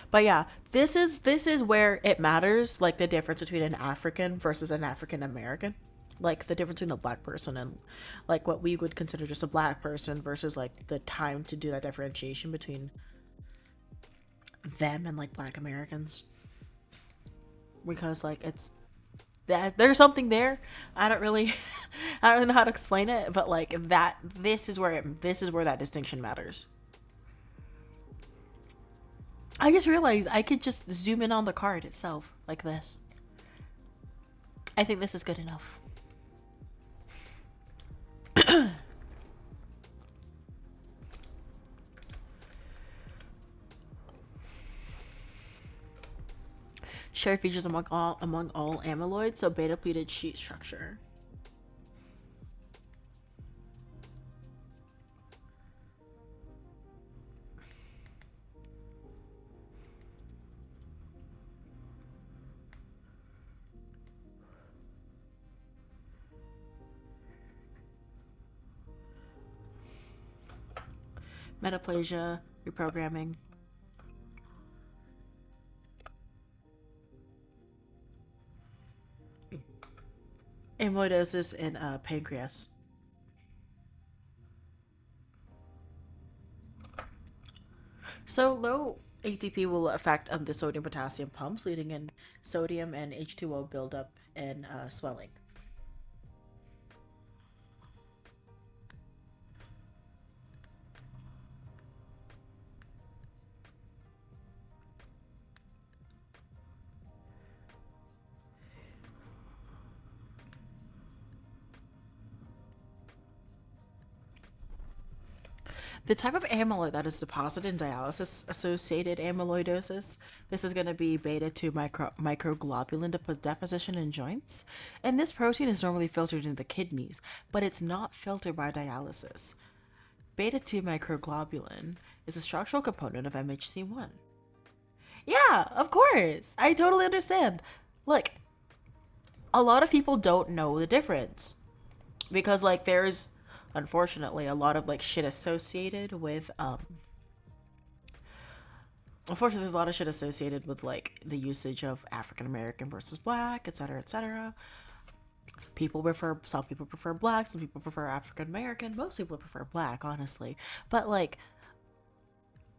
But yeah, this is where it matters, like the difference between an African versus an African American. Like the difference between a black person and like what we would consider just a black person versus like the time to do that differentiation between them and like black Americans. Because like it's that there's something there. I don't really I don't know how to explain it, but like that this is where that distinction matters. I just realized I could just zoom in on the card itself like this. I think this is good enough. Shared features among all amyloids, so beta pleated sheet structure. Metaplasia, reprogramming. Amyloidosis in pancreas. So low ATP will affect the sodium potassium pumps, leading in sodium and H2O buildup and swelling. The type of amyloid that is deposited in dialysis associated amyloidosis, this is going to be beta 2 microglobulin deposition in joints. And this protein is normally filtered into the kidneys, but it's not filtered by dialysis. Beta 2 microglobulin is a structural component of MHC1. Yeah, of course. I totally understand. Look, a lot of people don't know the difference because like there's unfortunately a lot of like shit associated with unfortunately there's a lot of shit associated with like the usage of African American versus black, etc., etc. Some people prefer black, some people prefer African American, most people prefer black, honestly. But like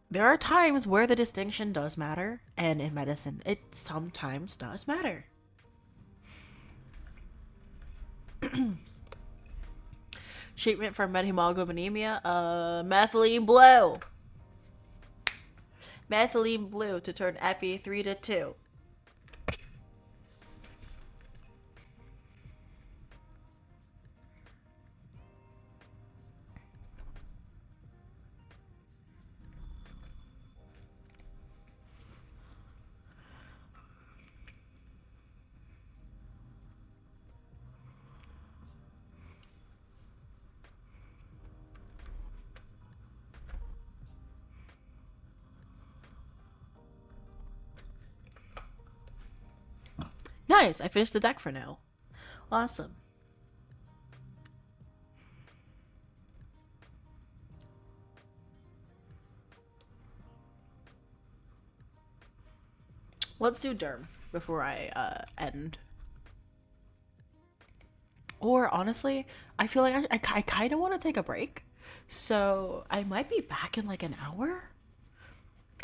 there are times where the distinction does matter, and in medicine it sometimes does matter. Treatment for methemoglobinemia, methylene blue. Methylene blue to turn Fe3 to 2. Nice, I finished the deck for now. Awesome. Let's do derm before I end. Or honestly, I feel like I kind of want to take a break. So I might be back in like an hour.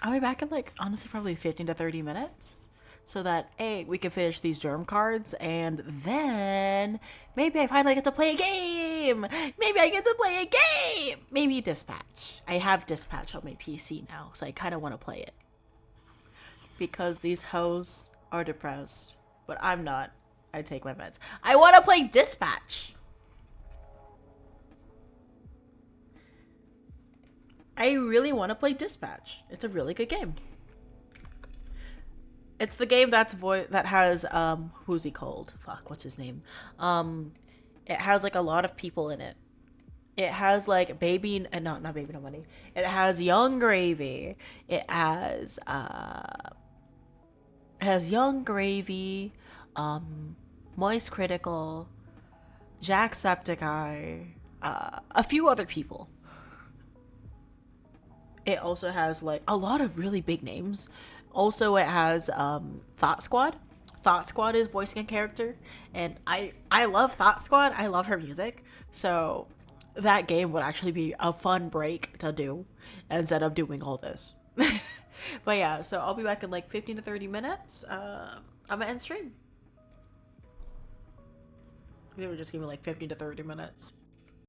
I'll be back in like honestly probably 15 to 30 minutes. So that A, we can finish these germ cards, and then maybe I finally get to play a game. Maybe I get to play a game. Maybe Dispatch. I have Dispatch on my PC now, so I kind of want to play it. Because these hoes are depressed, but I'm not. I take my meds. I want to play Dispatch. I really want to play Dispatch. It's a really good game. It's the game that has who's he called? Fuck, what's his name? It has like a lot of people in it. It has like Baby and not Baby No Money. It has Young Gravy. It has Young Gravy, Moist Critical, Jacksepticeye, a few other people. It also has like a lot of really big names. Also, it has Thought Squad. Thought Squad is voicing a character, and I love Thought Squad. I love her music, so that game would actually be a fun break to do instead of doing all this. But yeah, so I'll be back in like 15 to 30 minutes. I'm gonna end stream. They were just giving me like 15 to 30 minutes.